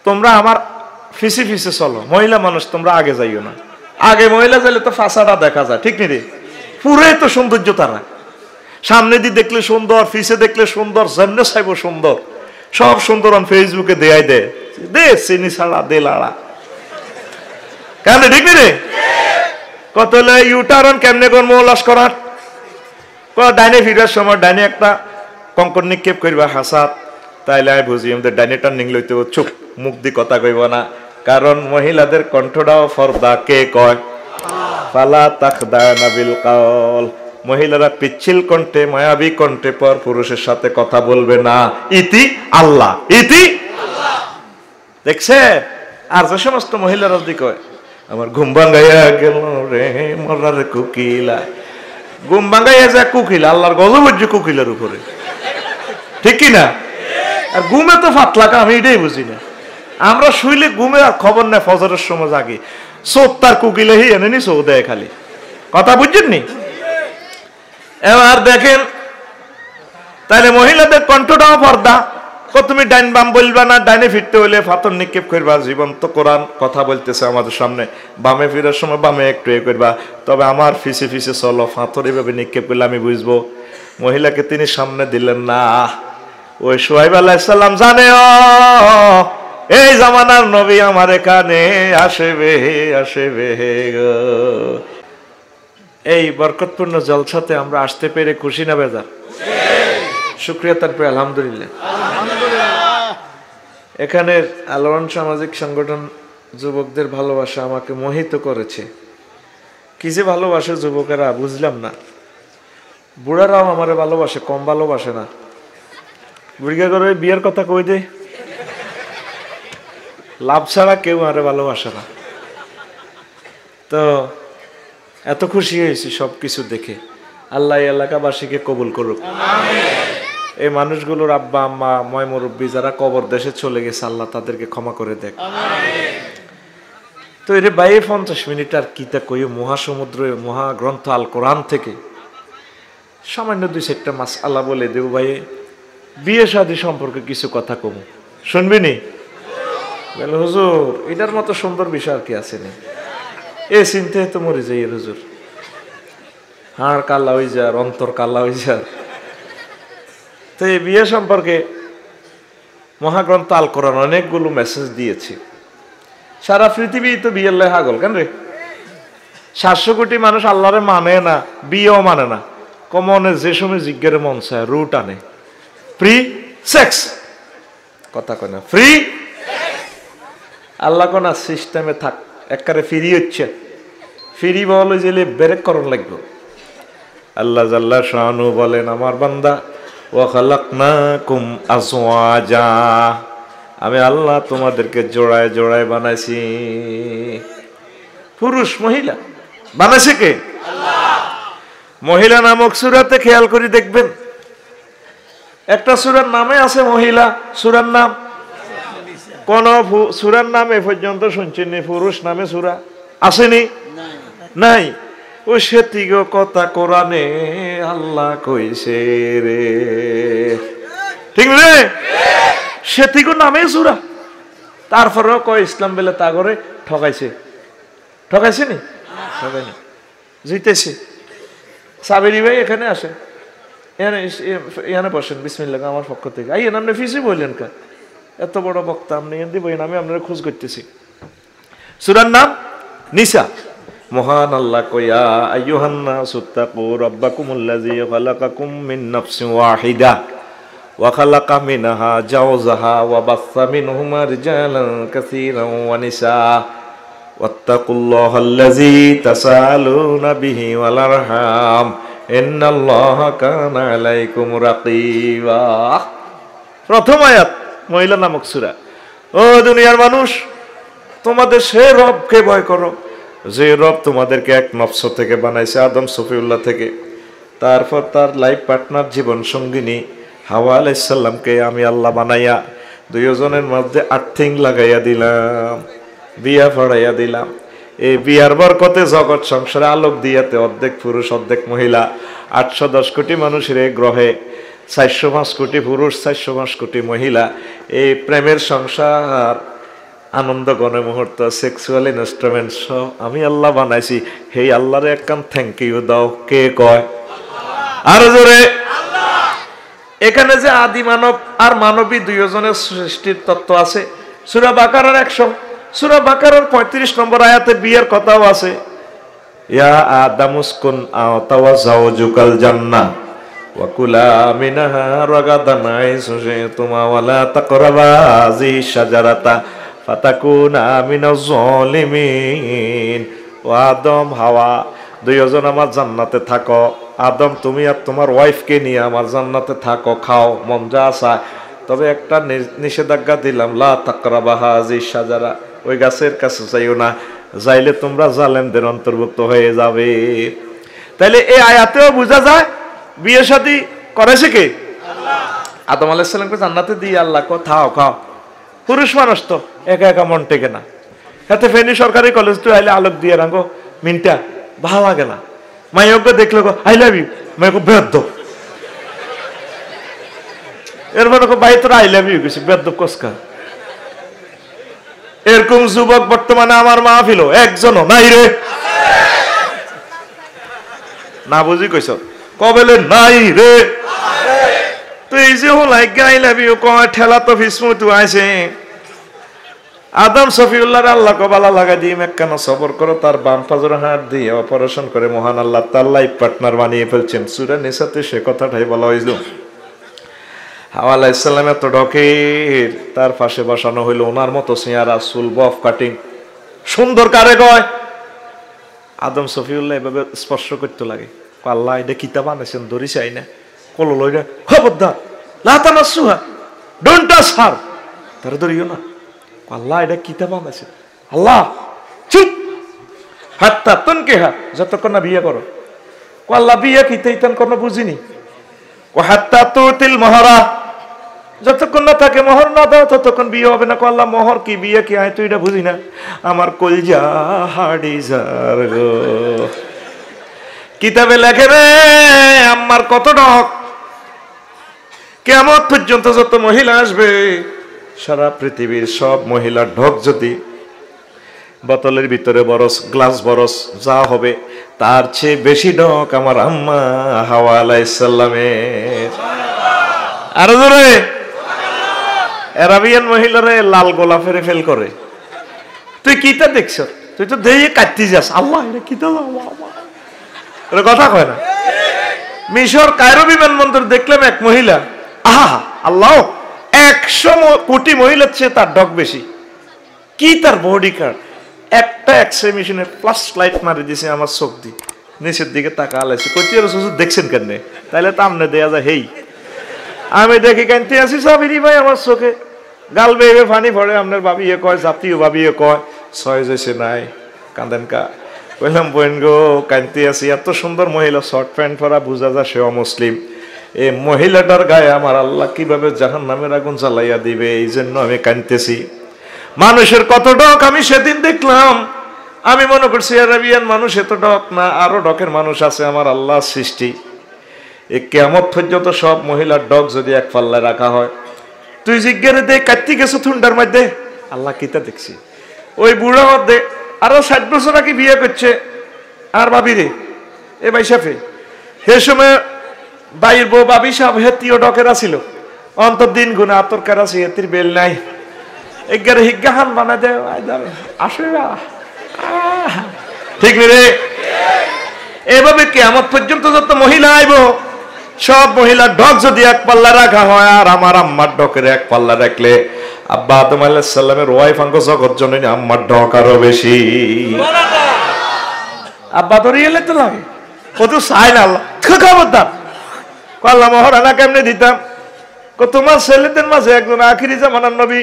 তোমরা আমার ফিসে ফিসে চলো, মহিলা মানুষ তোমরা আগে যাইও না। আগে মহিলা যাইলে তো ফাঁসাটা দেখা যায়, ঠিক নি? পুরাই তো সৌন্দর্য তারা, সামনে দিয়ে দেখলে সুন্দর, ফিসে দেখলে সুন্দর, যেমনে চাইব সুন্দর, সব সুন্দর। ফেসবুকে দেয়াই দে চিনি ছাড়া দে লাড়া কেন, ঠিক নি রে? কত ইউটারন কেমনে করবো লস্করাট, ডাইনে ফিরার সময় ডাইনে একটা কঙ্কর নিক্ষেপ করবা হাসাত, তাইলে আমি বুঝি আমাদের ডাইনে টার্নিং লইতে চুপ, মুখ দিয়ে কথা কইব না, কারণ মহিলাদের কণ্ঠটাও ফর্দা কে কয়, ফালা তাখদানা বিল কাওল, মহিলারা পিচ্ছিল কণ্ঠে মায়াবী কণ্ঠে পর পুরুষের সাথে কথা বলবে না, ইতি আল্লাহ, ইতি আল্লাহ। দেখছে? আর যে সমস্ত মহিলারা যদি কয় আমার ঘুম ভাঙ্গাইয়া গেল রে মরার কুকিলা, ঘুম ভাঙ্গাইয়া যা কুকিলা, আল্লাহর গজব হচ্ছে কুকিলের উপরে, ঠিক কি না? আর ঘুমে তো ফাতলাকা, আমি এটাই বুঝি না। আমরা শুইলে ঘুমে আর খবর নেই, ফজরের সময় জাগি, চোখ তার কুকিলে হি এনে নি চোখ দেয় খালি, কথা বুঝছেন নি? এবার দেখেন, তাহলে মহিলাদের কণ্ঠটাও পর্দা। তুমি ডাইন বাম বলবা না, ডাইনে ফিরতে হইলে ফাতর নিক্ষেপ করবা, জীবন্ত কোরআন কথা বলতেছে আমাদের সামনে, বামে ফিরার সময় বামে একটু এ করবা, তবে আমার ফিসে ফিসে চলো, ফাতর এভাবে নিক্ষেপ করলে আমি বুঝবো। মহিলাকে তিনি সামনে দিলেন না। ওই শুআইব আলাইহিস সালাম জানে এই জামানার নবী আমার এখানে আসবে, আসবে গো। এই বরকতপূর্ণ জলসাতে আমরা আসতে পেরে খুশি না বেজার? শুকরিয়া তারপরে আলহামদুলিল্লাহ। এখানের আলোড়ন সামাজিক সংগঠন যুবকদের ভালোবাসা আমাকে মোহিত করেছে। কি যে ভালোবাসে যুবকেরা বুঝলাম না। বুড়ারাও আমারে ভালোবাসে, কম ভালোবাসে না। বুড়িগা করে বিয়ের কথা কই দে, লাভ ছাড়া কেউ আরে ভালোবাসে না। তো এত খুশি হয়েছি সবকিছু দেখে। আল্লাহ এলাকাবাসীকে কবুল করুক। এই মানুষগুলোর আব্বা আম্মা ময় মুরব্বী যারা কবর দেশে চলে গেছে, আল্লাহ তাদেরকে ক্ষমা করে দেখ। তো এর বাইরে 50 মিনিট আর কিতা কই, মহাসমুদ্র মহাগ্রন্থ আল কোরআন থেকে সামান্য 2-4টা মাস আল্লাহ বলে দেব। ভাই বিয়ে শাদী সম্পর্কে কিছু কথা কম, শুনবি নি? বলে হুজুর এটার মতো সুন্দর বিষয় আর কি আছে নি? এ চিন্তায় তো মরে যাই হুজুর, হাড় কাল্লা হয়ে যার, অন্তর কাল্লা হয়ে যার। তো এই বিয়ে সম্পর্কে মহাগ্রন্থ আল কোরআন অনেকগুলো মেসেজ দিয়েছে। সারা পৃথিবী তো বিয়ের লাই হাগল কেন রে? 700 কোটি মানুষ আল্লাহরে মানে না, বিয়েও মানে না। কমনে যে সময় জিজ্ঞের মন চায় রুট আনে, ফ্রি সেক্স কথা কয় না, ফ্রি আল্লাহ কোন সিস্টেমে থাক, একবারে ফ্রি হচ্ছে। ফ্রি বলে যে ব্রেক করণ লাগবে। আল্লাহ জাল্লা শানু বলেন আমার বান্দা ওয়া খালাকনাকুম আজওয়াজা, আমি আল্লাহ তোমাদেরকে জোড়ায় জোড়ায় বানাইছি। পুরুষ মহিলা বানাইছে কে? আল্লাহ। মহিলা নামক সূরাতে খেয়াল করে দেখবেন, একটা সূরার নামে আছে মহিলা, সূরার নাম কোন সূরার নাম এ পর্যন্ত শুনছেন পুরুষ নামে সূরা আসেনি? নাই। ও সেতিগো কথা কোরআনে আল্লাহ কইছে রে, ঠিক রে? সেতিগো নামে সূরা, তারপরেও কয় ইসলাম বলে তা করে ঠকাইছে। ঠকাইছে নি? ঠকাইনি, জিতেছে। সাবেরি ভাই এখানে আসেন, এখানে বসেন, বিসমিল্লাহ আমার পক্ষ থেকে। আইয়েন, আপনি ফিসি বললেন কা? এত বড় বক্তা আপনি এখান দিয়ে বইন, আমি আপনারা খোঁজ করতেছি। সূরার নাম নিসা। মহান আল্লাহ কয়া আইয়ুহান নাসু তাকু রাব্বাকুমুল্লাযী খালাকাকুম মিন নাফসিন ওয়াহিদা ওয়া খালাকা মিনহা জাওজাহা ওয়া বাসসা মিনহুমা রিজালান কাসীরান ওয়া নিসা ওয়াত্তাকুল্লাহাল্লাযী তাসালুনা বিহি ওয়াল আরহাম ইন্নাল্লাহা কানা আলাইকুম রাকীবা। প্রথম আয়াত মহিলা নামক সূরা। ও দুনিয়ার মানুষ, তোমাদের সে রবকে ভয় করো যে রব তোমাদেরকে এক নফস থেকে বানাইছে, আদম সফিউল্লাহ থেকে। তারপর তার লাইফ পার্টনার জীবন সঙ্গিনী হাওয়া আলাইহিস সালামকে আমি আল্লাহ বানাইয়া দুইজনের মধ্যে আর্থিং লাগাইয়া দিলাম, বিয়া পড়াইয়া দিলাম। এই বিয়ার বরকতে জগৎ সংসারে আলোক দিয়াতে অর্ধেক পুরুষ অর্ধেক মহিলা, 810 কোটি মানুষের এই গ্রহে 405 কোটি পুরুষ 405 কোটি মহিলা, এই প্রেমের সংসার আনন্দ গণ মুহূর্ত, সেক্সুয়াল ইনস্ট্রুমেন্ট সব আমি আল্লাহ বানাইছি। হেই আল্লাহরে একখান থ্যাংক ইউ দাও। কে কয়? আরো জোরে। এখানে যে আদি মানব আর মানবী দুইজনের সৃষ্টির তত্ত্ব আছে সূরা বাকারার 35 নম্বর আয়াতে বিয়ের কথাও আছে। ইয়া আদামুসকুন আওতাওয়া জাওজুকাল জান্নাহ ওয়া কুলা মিনহা রাগাদান আইসু শিতুমা ওয়ালা তাকরাবা হাযিহি শাজারাতা ফাতাকুনা মিনাজ জালিমিন। ও আদম হাওয়া দুইজন আমার জান্নাতে থাকো। আদম তুমি আর তোমার ওয়াইফকে নিয়ে আমার জান্নাতে থাকো, খাও মন যা চায়, তবে একটা নিষেধাজ্ঞা দিলাম, লা তাকরাবা হাযিহি শাজারা, ওই গাছের কাছে যাইও না, যাইলে তোমরা জালেমদের অন্তর্ভুক্ত হয়ে যাবে। তাইলে এই আয়াতেও বোঝা যায় বিয়ে শাদী করেছে কে? আদম আলাইহিস সালামকে জান্নাতে দিয়ে আল্লাহ খাও খাও। পুরুষ মানুষ তো একা একা মন টেকে না। হাতে ফেনী সরকারি কলেজ তো আইলে আলোক দিয়ে রাখো মিনটা ভালো লাগে না। মাইয়কে দেখলে আই লাভ ইউ, মাইকে বেদ্য, এর মানে ভাই তোরা আই লাভ ইউ গেছি বেদ্য কসকা। এরকম যুবক বর্তমানে আমার মাহফিল একজনও নাই রে। না বুঝি কইছ কবেলে নাই রে। তো এই যে আই লাভ ইউ কয় ঠেলা তো ফিসমু আইছে। আদম সফিউল্লাহর আল্লাহ কবালা লাগা দিয়ে মেক্কানো সবর করো, তার বাম পাজর হাত দিয়ে অপারেশন করে মহান আল্লাহ তার লাইফ পার্টনার বানিয়ে ফেলছেন। সূরা নিসাতে সে কথাটাই বলা হইল। হাওয়া আলাইহিস সালাম এত ডকের, তার পাশে বসানো হইল ওনার মতো চেহারা, চুল বফ কাটিং, সুন্দর কারে কয়। আদম সফিউল্লাহ এভাবে স্পর্শ করতে লাগে, আল্লাহ এটা কিতাব আনেছেন ধরি চাই না, কলো লই না, খবরদার লা তামাসসুহা, ডোন্ট টাচ হার, তারা ধরিও না। আল্লাহ এটা কিতাব আনেছে, আল্লাহ চুপ, হাত্তা তুনকিহা, যতক্ষণ না বিয়ে করো। আল্লাহ বিয়ে কি তাইতান কোনো বুঝিনি। ও হাত্তা তুতিল মহরা, যতক্ষণ না তাকে মোহর না দাও ততক্ষণ বিয়ে হবে না। আল্লাহ মোহর কি বিয়ে কি আয় তুই এটা বুঝি না। আমার কলজা হাড়ি যার গো, কিতাবে লেখে রে আমার কত ডক, কিয়ামত পর্যন্ত যত মহিলা আসবে সারা পৃথিবীর সব মহিলার ঢোক যদি বোতলের ভিতরে বরস, গ্লাস বরস যা হবে তার চেয়ে বেশি ঢোক আমার আম্মা হাওয়া আলাইহিস সালামের। আরো জোরে। আরাবিয়ান মহিলারে লাল গোলাপের ফেল করে, তুই কিতা দেখছ? তুই তো দেয়ে কাটতে যাস, আল্লাহ এটা কিতা কথা কয় না। মিশর কায়রো বিমানবন্দর দেখলাম এক মহিলা, আহা আল্লাহ 100 কোটি মহিলার চেয়ে তার ডক বেশি। কি তার বডি কার্ড, একটা এক্সরে মেশিনের প্লাস লাইট মারি দিছে আমার চোখ দিয়ে, নিচের দিকে তাকা আলাইছে। কইতে দেখছেন কেন? তাইলে তো আমনে দেয়া যায়। হেই আমি দেখি কানতে আসি সাবিরি ভাই আমার চোখে গাল বেয়ে পানি পড়ে। আপনার বাবিয়ে কয়, জাতীয় বাবিয়ে কয়, ছয় যেছে নাই কাঁদেন কা। কইলাম বোন গো কানতে আসি, এত সুন্দর মহিলা শর্ট প্যান্ট পরা, বুঝা যায় সে অমুসলিম। এই মহিলাটার গায়ে আমার আল্লাহ কিভাবে জাহান্নামের আগুন জ্বালাইয়া দিবে, এই জন্য আমি কানতেছি। মানুষের কত ডক আমি সেদিন দেখলাম, আমি মনে করছি আরাবিয়ান মানুষ এত ডক না, আরো ডকের মানুষ আছে আমার আল্লাহ সৃষ্টি। এই কিয়ামত পর্যন্ত সব মহিলার ডক যদি এক পাল্লায় রাখা হয়, তুই জিজ্ঞাসা দে কাটতে গেছো ঠুন্ডার মধ্যে, আল্লাহ কিতা দেখছি। ওই বুড়া মধ্যে আরো 60 বছর আগে বিয়ে করছে আর ভাবি রে এ ভাই সাফে, সে সময় বাইর বউ বাবি সাহেব হেতিও ডকের আছিল, অন্তর দিন গুণে আতর কারাছি হেতির বেল নাই, এগারে হিজ্ঞাহান বানা দে আসে ঠিক নি রে। এভাবে কিয়ামত পর্যন্ত যত মহিলা আইব সব মহিলার ডক যদি এক পাল্লা রাখা হয়, আর আমার আম্মার ডকের এক পাল্লা রাখলে আব্বা আদম আলাইহিস সালামের ওয়াইফ আঙ্গ জগৎ জননী আম্মার ডক আরো বেশি। আব্বা ধরিয়ে তো লাগে কত চাই না আল্লাহ খবরদার। আল্লাহ মহারানা কেমনে দিতাম, তোমার ছেলেদের মাঝে একজন আখিরি জামানার নবী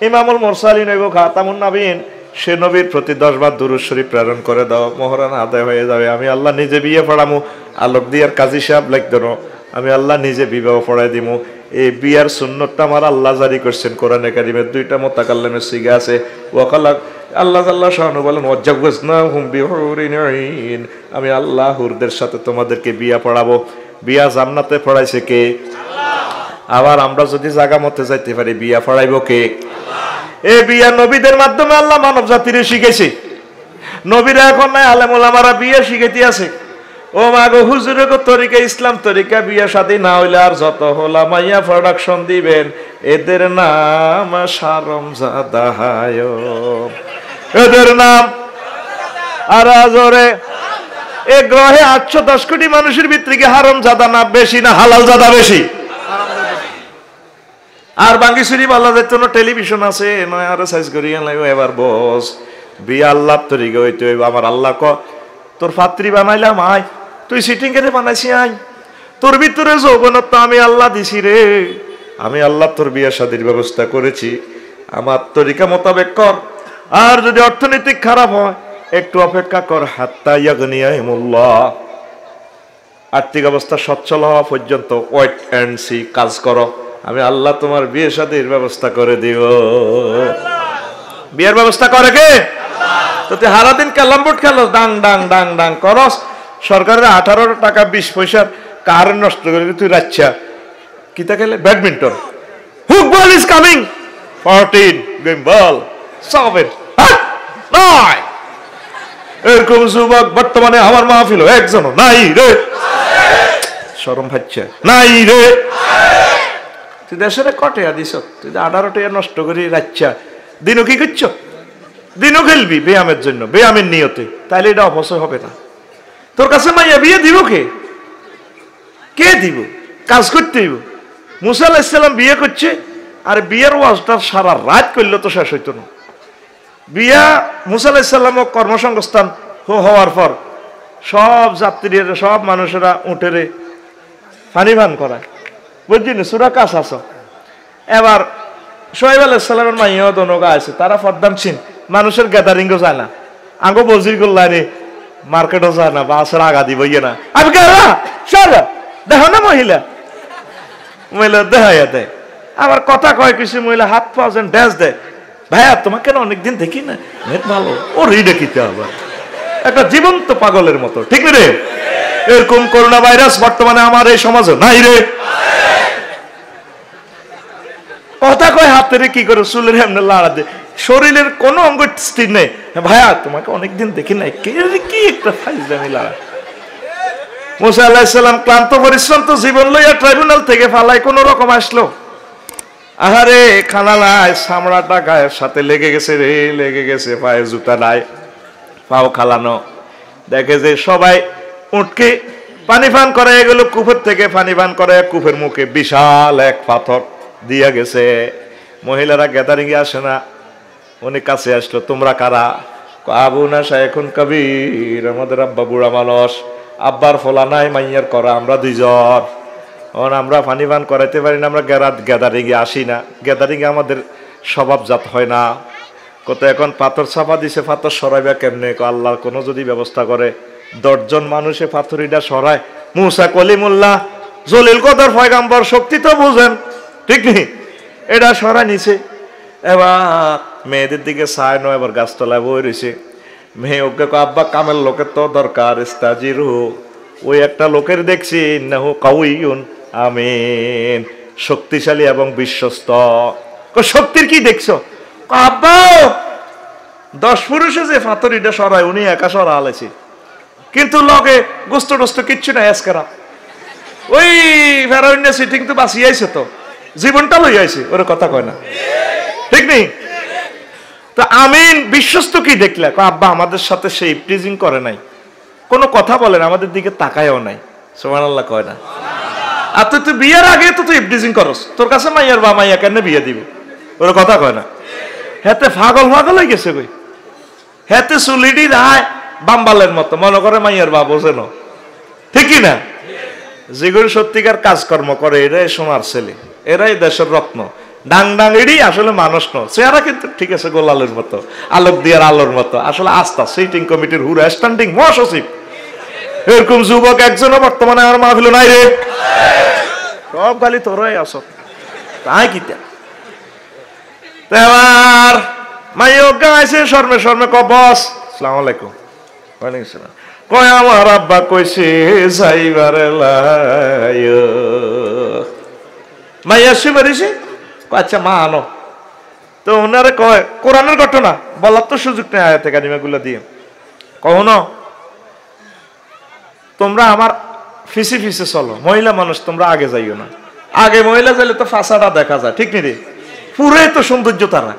ইমামুল মুরসালিন হইব খাতামুন নবীন, সে নবীর প্রতি 10 বার দুরূদ শরীফ প্রেরণ করে দাও, মহারানা আদায় হয়ে যাবে। আমি আল্লাহ নিজে বিয়ে পড়ামু, আলোক দিয়ার কাজী সাহেব লাগতো, আমি আল্লাহ নিজে বিবাহ পড়াই দিমু। এই বিয়ার সুন্নতটা আমার আল্লাহ জারি করছেন কোরআনে কারিমের 2টা মুতাকাল্লিমের সিগা আছে। ওয়াকালা আল্লাহ আল্লাহ শাহনু বলেন ওয়াজাওয়াজনাহুম বিহুরিন আইন, আমি আল্লাহ হুরদের সাথে তোমাদেরকে বিয়া পড়াবো। বিয়া জান্নাতে পড়াইছে কে? আল্লাহ। আবার আমরা যদি জায়গা মতে যাইতে পারি বিয়া পড়াইবো কে? আল্লাহ। এ বিয়া নবীদের মাধ্যমে আল্লাহ মানব জাতিরে শিখেছে। নবীরা এখন নাই, আলেম ওলামারা বিয়ে শিখাইতে আছে। ও মা গো, হুজুরে গো তরিকা ইসলাম তরিকা বিয়া শাদী না হইলে আর যত হোলা মাইয়া প্রোডাকশন দিবেন, এদের নাম হারামজাদা হায়ম, এদের নাম আর জোরে এ গ্রহে 810 কোটি মানুষের ভিতরে কি হারামজাদা না বেশি না হালাল জাদা বেশি? আর বাঙ্গি শরীফ আল্লাহ যেত না টেলিভিশন আছে নয় আরো সাইজ করি এবার বস বিয়া আল্লাহ তরিকা হইতে হইব। আমার আল্লাহ ক তোর পাত্রী বানাইলাম আয়, তুই সিটিং করে বানাইছি আয়, তোর ভিতরে যৌবনত্ব আমি আল্লাহ দিছি রে, আমি আল্লাহ তোর বিয়া শাদীর ব্যবস্থা করেছি, আমার তরিকা মোতাবেক কর। আর যদি অর্থনৈতিক খারাপ হয় একটু অপেক্ষা কর, হাত্তা ইয়াগনিয়াহিমুল্লাহ, আর্থিক অবস্থা সচ্ছল হওয়া পর্যন্ত ওয়েট এন্ড সি, কাজ করো, আমি আল্লাহ তোমার বিয়ে শাদীর ব্যবস্থা করে দিব। বিয়ের ব্যবস্থা করে কে? তো তুই সারাদিন ক্যালাম বোর্ড খেলো, ডাং ডাং ডাং ডাং করস, সরকারের 18 টাকা 20 পয়সার কারেন্ট নষ্ট করে তুই রাচ্ছা কিতা খেলে badminton, hook ball is coming 14 game ball 7 9। এরকম যুবক বর্তমানে আমার মাহফিল একজনও নাই রে, শরম হচ্ছে নাই রে। তুই দেশের কটে দিস, তুই 18 টাকা নষ্ট করি রাচ্ছা, দিনও কি করছ? দিনও খেলবি ব্যায়ামের জন্য, ব্যায়ামের নিয়তে, তাইলে এটা অপচয় হবে না। তোর কাছে মাইয়া বিয়ে দিব কে? কে দিব? কাজ করতে দিব। মুসা আলাইহিস সালাম বিয়ে করছে, আর বিয়ের ওয়াজটা সারা রাত করলে তো শেষ হইতো না। বিয়া মুসা আলাইহিস সালাম কর্মসংস্থান হওয়ার পর সব যাত্রীরা সব মানুষেরা উঠেরে পানি পান করায়, বুঝলি সুরা কাছ আস। এবার সোহেব আলাইহিস সালামের মাইয়াও দনগা আছে, তারা ফদ্দামসীন, মানুষের গ্যাদারিংও যায় না, আঙ্গো বজির গোল্লানি মার্কেটও যায় না, বাসের আগা দিব না, আমি দেখো না মহিলা মহিলা দেখাইয়া দেয়, আবার কথা কয় কিছু মহিলা হাত পাওয়া যেন ড্যাস দেয়, ভাইয়া তোমাকে না অনেকদিন দেখি না, নেট ভালো, ও রিডে কিতে আবার একটা জীবন্ত পাগলের মতো, ঠিক রে? এরকম করোনা ভাইরাস বর্তমানে আমার এই সমাজে নাই রে। কথা কয় হাতের কি করে চুলের এমনি লাড়া দে, শরীরের কোনো অঙ্গ স্থির নেই, ভাইয়া তোমাকে অনেকদিন দেখি নাই, কি একটা ফাইজলামি লাড়া। মুসা আলাইহিস সালাম ক্লান্ত পরিশ্রান্ত জীবন লইয়া ট্রাইব্যুনাল থেকে ফালাই কোন রকম আসলো, আহারে খানা নাই, চামড়াটা গায়ের সাথে লেগে গেছে রে, লেগে গেছে, পায়ে জুতা নাই, পাও খালানো, দেখে যে সবাই উঠকে পানি পান করে, এগুলো কূপের থেকে পানি পান করে, কূপের মুখে বিশাল এক পাথর দিয়া গেছে। মহিলারা গ্যাদারিং এ আসে না, উনি কাছে আসলো, তোমরা কারা? আবু না শাইখুন কবির, আমাদের আব্বা বুড়া মানুষ, আব্বার ফলা নাই, মাইয়ার করা, আমরা দুইজন, আমরা পানি পান করাইতে পারি না, আমরা গ্যাদারিং এ আসি না, গ্যাদারিং এ আমাদের স্বভাবজাত হয় না। কত এখন পাথর চাপা দিছে, পাথর সরাইবা কেমনে? আল্লাহ কোনো যদি ব্যবস্থা করে 10 জন মানুষে পাথরিটা সরায়, মুসা কলিমুল্লাহ জলিল কদর পয়গাম্বর শক্তি তো বুঝেন, ঠিক নেই, এটা সরাই নিছে। এবার মেয়েদের দিকে চায় নয়, এবার গাছতলায় বই রয়েছে, মেয়ে ওকে আব্বা কামের লোকের তো দরকার, ইস্তাজিরু, ওই একটা লোকের দেখছি, ইন্নাহু কাউইয়ুন আমিন, শক্তিশালী এবং বিশ্বস্ত। শক্তির কি দেখছো? আব্বা 10 পুরুষে যে পাথরিটা সরায় উনি একা সরা আলেছে, কিন্তু লগে গোস্ত টোস্ত কিচ্ছু নাই, এসকারা ওই ফেরাউন সিটিং তো বাঁচিয়ে আইছে, তো জীবনটা লই আইছে, ওর কথা কয় না, ঠিক নেই? তো আমিন বিশ্বস্ত কি দেখলে? আব্বা আমাদের সাথে সে ইপটিজিং করে নাই, কোনো কথা বলে না, আমাদের দিকে তাকায়ও নাই, সুবহানাল্লাহ কয় না? আর তুই বিয়ের আগে তো তুই ইপটিজিং করস, তোর কাছে মাইয়ার বা মাইয়া কেন বিয়ে দিবি, ওর কথা কয় না? হেতে পাগল হয়ে গেছে, কই হেতে সুলিডি রায় বাম্বালের মতো, মনে করে মাইয়ার বা বোঝে না, ঠিকই না? যেগুলো সত্যিকার কাজকর্ম করে এরাই সোনার ছেলে, এরাই দেশের রত্ন, ডাং ডাং এডি আসলে মানুষ ন, চেহারা কিন্তু ঠিক আছে গোলালের মতো, আলোক দিয়ার আলোর মতো, আসলে আস্থা সিটিং কমিটির হুরা স্ট্যান্ডিং মহাসচিব। এরকম যুবক একজনও বর্তমানে আমার মাহফিল নাই রে, সব খালি তোরাই আস, তাই কি? এবার মাইয়া আছে শর্মে শর্মে ক বস আসসালামু আলাইকুম, ওয়ালাইকুম আসসালাম, কয় আমার আব্বা কইছে যাইবারে লাইও, মাইয়া সে মারিছে, আচ্ছা মা আনো, তো ওনারে কয় কোরআনের ঘটনা বলার তো সুযোগ নেই আয়াতে কারিমাগুলো দিয়ে। কখনো তোমরা আমার ফিসে ফিসে চলো, মহিলা মানুষ তোমরা আগে যাইও না। আগে মহিলা যাইলে তো ফাঁসাটা দেখা যায়, ঠিক নি রে? পুরোই তো সৌন্দর্য তারা,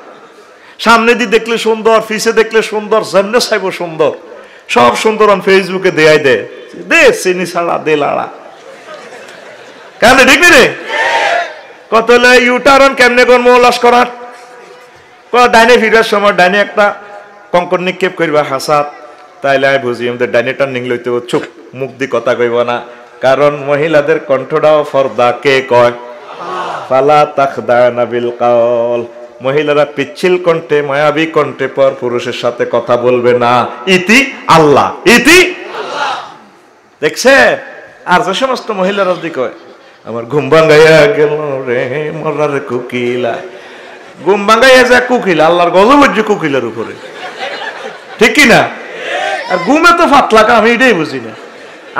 সামনে দিয়ে দেখলে সুন্দর, ফিসে দেখলে সুন্দর, যেমনে চাইব সুন্দর, সব সুন্দর। ফেসবুকে দেয়াই দে চিনি ছাড়া দে লাড়া কেন, ঠিক নি রে? কত হলে ইউটারন কেমনে কোন মহলাস করার ডাইনে ফিরার সময় ডাইনে একটা কঙ্কর নিক্ষেপ করবা হাসাত, তাইলে আমি বুঝি আমাদের ডাইনে টার্নিং লইতে চুপ, মুখ দিয়ে কথা কইব না, কারণ মহিলাদের কণ্ঠটাও ফর্দা কে কয়, ফালা তাখদানা বিল কাওল, মহিলারা পিচ্ছিল কণ্ঠে মায়াবী কণ্ঠে পর পুরুষের সাথে কথা বলবে না, ইতি আল্লাহ, ইতি আল্লাহ। দেখছে? আর যে সমস্ত মহিলারা যদি কয় আমার ঘুম ভাঙ্গাইয়া গেল রে মরার কুকিলা, ঘুম ভাঙ্গাইয়া যায় কুকিলা, আল্লাহর গজব হচ্ছে কুকিলার উপরে, ঠিক কি না? আর ঘুমে তো ফাতলাকা, আমি এটাই বুঝি না।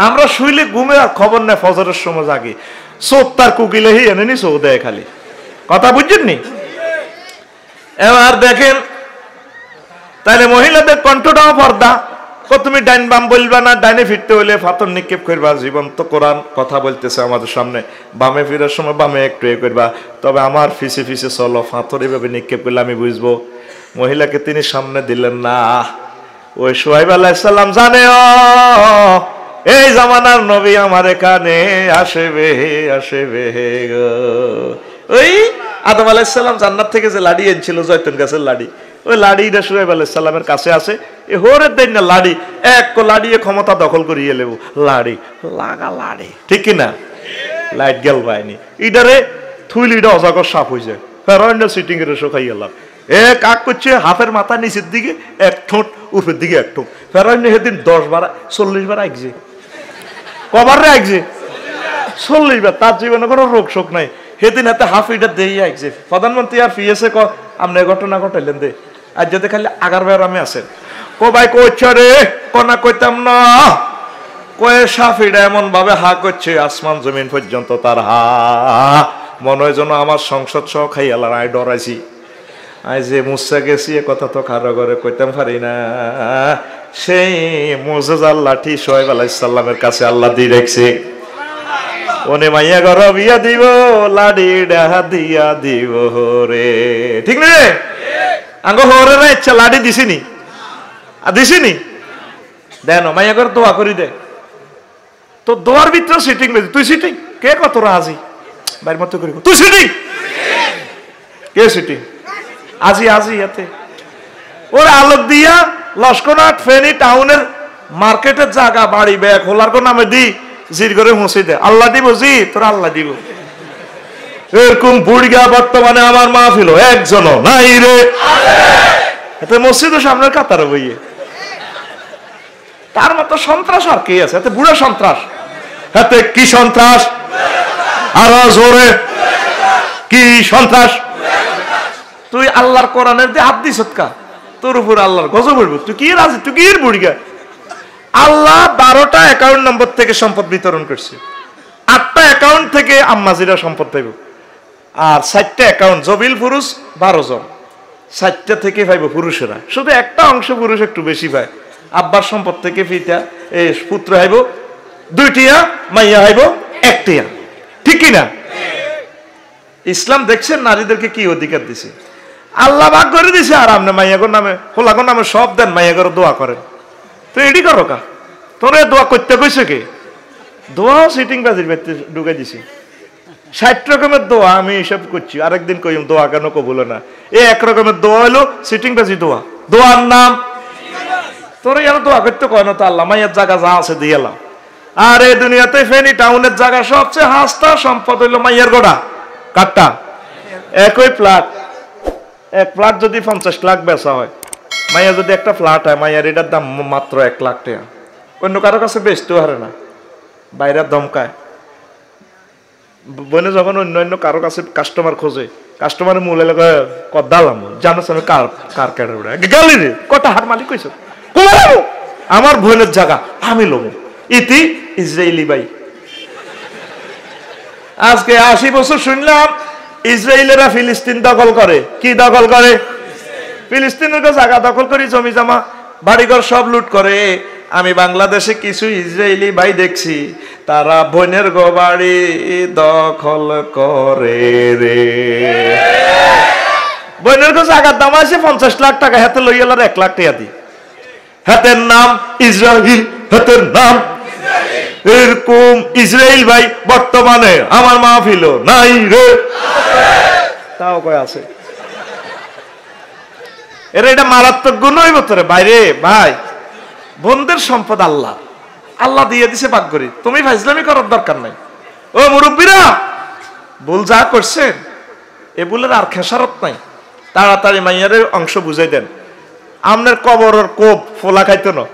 আমরা শুইলে ঘুমে আর খবর নেই, ফজরের সময় জাগি, চোখ তার কুকিলে হি এনে নি চোখ দেয় খালি, কথা বুঝছেন নি? এবার দেখেন, তাহলে মহিলাদের কণ্ঠটাও পর্দা। তুমি ডাইন বাম বলবা না, ডাইনে ফিরতে হইলে ফাতর নিক্ষেপ করবা, জীবন্ত কোরআন কথা বলতেছে আমাদের সামনে, বামে ফিরার সময় বামে একটু এ করবা, তবে আমার ফিসে ফিসে চলো, ফাতর এভাবে নিক্ষেপ করলে আমি বুঝবো। মহিলাকে তিনি সামনে দিলেন না। ওই সোহাইব আলাইহিস সালাম জানে এই জামানার নবী আমার এখানে আসবে গো। ওই আদম আলাইহিস সালাম জান্নাত থেকে যে লাড়ি এনেছিল, জয়তুন গাছের লাড়ি, ওই লাড়িটা সোহাইব আলাইহিস সালামের কাছে আছে। এ হোরের দেন না লাড়ি, এক লাড়িয়ে ক্ষমতা দখল করিয়ে লেবু, লাড়ি লাগা লাড়ি, ঠিক কিনা? লাইট গেল বাইনি ইডারে থুইলিটা অজাগর সাপ হয়েছে, ফেরাইন্ড সিটিং এর এসে খাই গেলাম। এ কাক করছে হাফের মাথা নিচের দিকে এক ঠোঁট, উপরের দিকে এক ঠোঁট, ফেরাইন্ড সেদিন 10 বার 40 বার আইছে, কবার রে আইছে 40 বার। তার জীবনে কোনো রোগ শোক নাই, সেদিন হাতে হাফ ইটার দিয়ে আইছে। প্রধানমন্ত্রী আর পিএসএ আপনি ঘটনা ঘটাইলেন দে, আর যদি খালি আগার বের আমি আছেন ভাই কইছ রে, কনা কইতাম না, কয়ে সাফিটা এমন ভাবে হা করছে আসমান জমিন পর্যন্ত তার হা, মনে হয় যেন আমার সংসদ সহ খাইয়ালার, আই ডরাইছি, আই যে মুসা গেছি, এ কথা তো কারো ঘরে কইতাম পারি না। সেই মুজিজার লাঠি সোহাইব আলাইহিস সালামের কাছে আল্লাহ দিয়ে রেখেছে, ওনে মাইয়া ঘর বিয়া দিব, লাডি ডাহা দিয়া দিব রে, ঠিক না রে? আঙ্গ হরে না ইচ্ছা লাডি দিছিনি, দিছিনি দেন মাইয়া ঘর দোয়া করি দে, তো দোয়ার ভিতরে সিটিং বেজি, তুই সিটিং কে কত রাজি বাইর মতো করি, তুই সিটিং কে সিটিং আজি আজি এতে ওর আলোক দিয়া লস্করহাট ফেনী টাউনের মার্কেটের জায়গা বাড়ি ব্যাগ হোলার কোন নামে দি জির করে মুছে দে, আল্লাহ দিব জি, তোর আল্লাহ দিব। এরকম বুড়িয়া বর্তমানে আমার মাহফিল একজনও নাই রে, এতে মসজিদের সামনের কাতারে বইয়ে তার মতো সন্ত্রাস আর কে আছে? এতে বুড়া সন্ত্রাস, এতে কি সন্ত্রাস? আরো জোরে কি সন্ত্রাস? তুই আল্লাহর কোরআনের দিয়ে হাত দিস কা, তোর উপর আল্লাহর গজব হইব, তুই কি রাজি, তুই কি বুড়িয়া? আল্লাহ 12টা অ্যাকাউন্ট নম্বর থেকে সম্পদ বিতরণ করছে, 8টা অ্যাকাউন্ট থেকে আম্মাজিরা সম্পদ পাইব, আর 4টা অ্যাকাউন্ট জবিল পুরুষ 12 জন, 4টা থেকে পাইব পুরুষেরা, শুধু একটা অংশ পুরুষ একটু বেশি পায়। আব্বার সম্পদ থেকে পিতা এই পুত্র হাইব 2টিয়া, মাইয়া হাইব 1টিয়া, ঠিক কিনা? ইসলাম দেখছেন নারীদেরকে কি অধিকার দিছে, আল্লাহ ভাগ করে দিছে, আর আপনি মাইয়াগর নামে হোলাগর নামে সব দেন, মাইয়াগর দোয়া করেন, তো এডি করো কা? তোর দোয়া করতে কইছে কে? দোয়া সিটিং বাজির ভিতরে ঢুকে দিছি, 60 রকমের দোয়া আমি হিসাব করছি, আরেকদিন কইম দোয়া কেন কবুল না, এই 1 রকমের দোয়া হলো সিটিং বাজি দোয়া, দোয়ার নাম তোর এর দোয়া করতে কয় না তো আল্লাহ মাইয়ার জায়গা যা আছে দিয়ে এলাম। আর এই দুনিয়াতে ফেনী টাউনের জায়গা সবচেয়ে হাসতা সম্পদ হইলো মাইয়ার গোড়া, কাটটা একই ফ্ল্যাট, এক ফ্ল্যাট যদি 50 লাখ বেচা হয়, মাইয়া যদি একটা ফ্ল্যাট হয়, মাইয়ার এটার দাম মাত্র 1 লাখ টাকা, অন্য কারো কাছে বেচতেও হারে না, বাইরে দমকায়। বনে যখন অন্য কারো কাছে কাস্টমার খোঁজে, কাস্টমারের মূল এলাকা কদালাম জানো আমি কার কার কেটে উঠে গালি রে, কটা হার মালিক কইছ, আমার বোনের জায়গা আমি লোম, ইতি ইসরায়েলি ভাই। আজকে 80 বছর শুনলাম ইসরায়েলেরা ফিলিস্তিন দখল করে। কি দখল করে? ফিলিস্তিনের জায়গা দখল করে জমি জমা বাড়িঘর সব লুট করে। আমি বাংলাদেশে কিছু ইসরায়েলি ভাই দেখছি, তারা বোনের গো বাড়ি দখল করে রে। বোনের গো জায়গার দাম আছে 50 লাখ টাকা, হাতে লই গেল 1 লাখ টাকা দি। হাতের নাম ইসরায়েল, হাতের নাম এরকম ইসরায়েল ভাই বর্তমানে আমার মাহফিল নাই রে, তাও কয় আছে। এরা এটা মারাত্মক গুণ হইব তোরে বাইরে। ভাই বন্ধের সম্পদ আল্লাহ, আল্লাহ দিয়ে দিছে ভাগ করি, তুমি ফাইজলামি করার দরকার নাই। ও মুরব্বীরা, ভুল যা করছেন এ ভুলের আর খেসারত নাই, তাড়াতাড়ি মাইয়ারের অংশ বুঝাই দেন। আপনার কবরের কোপ ফোলা খাইতো না,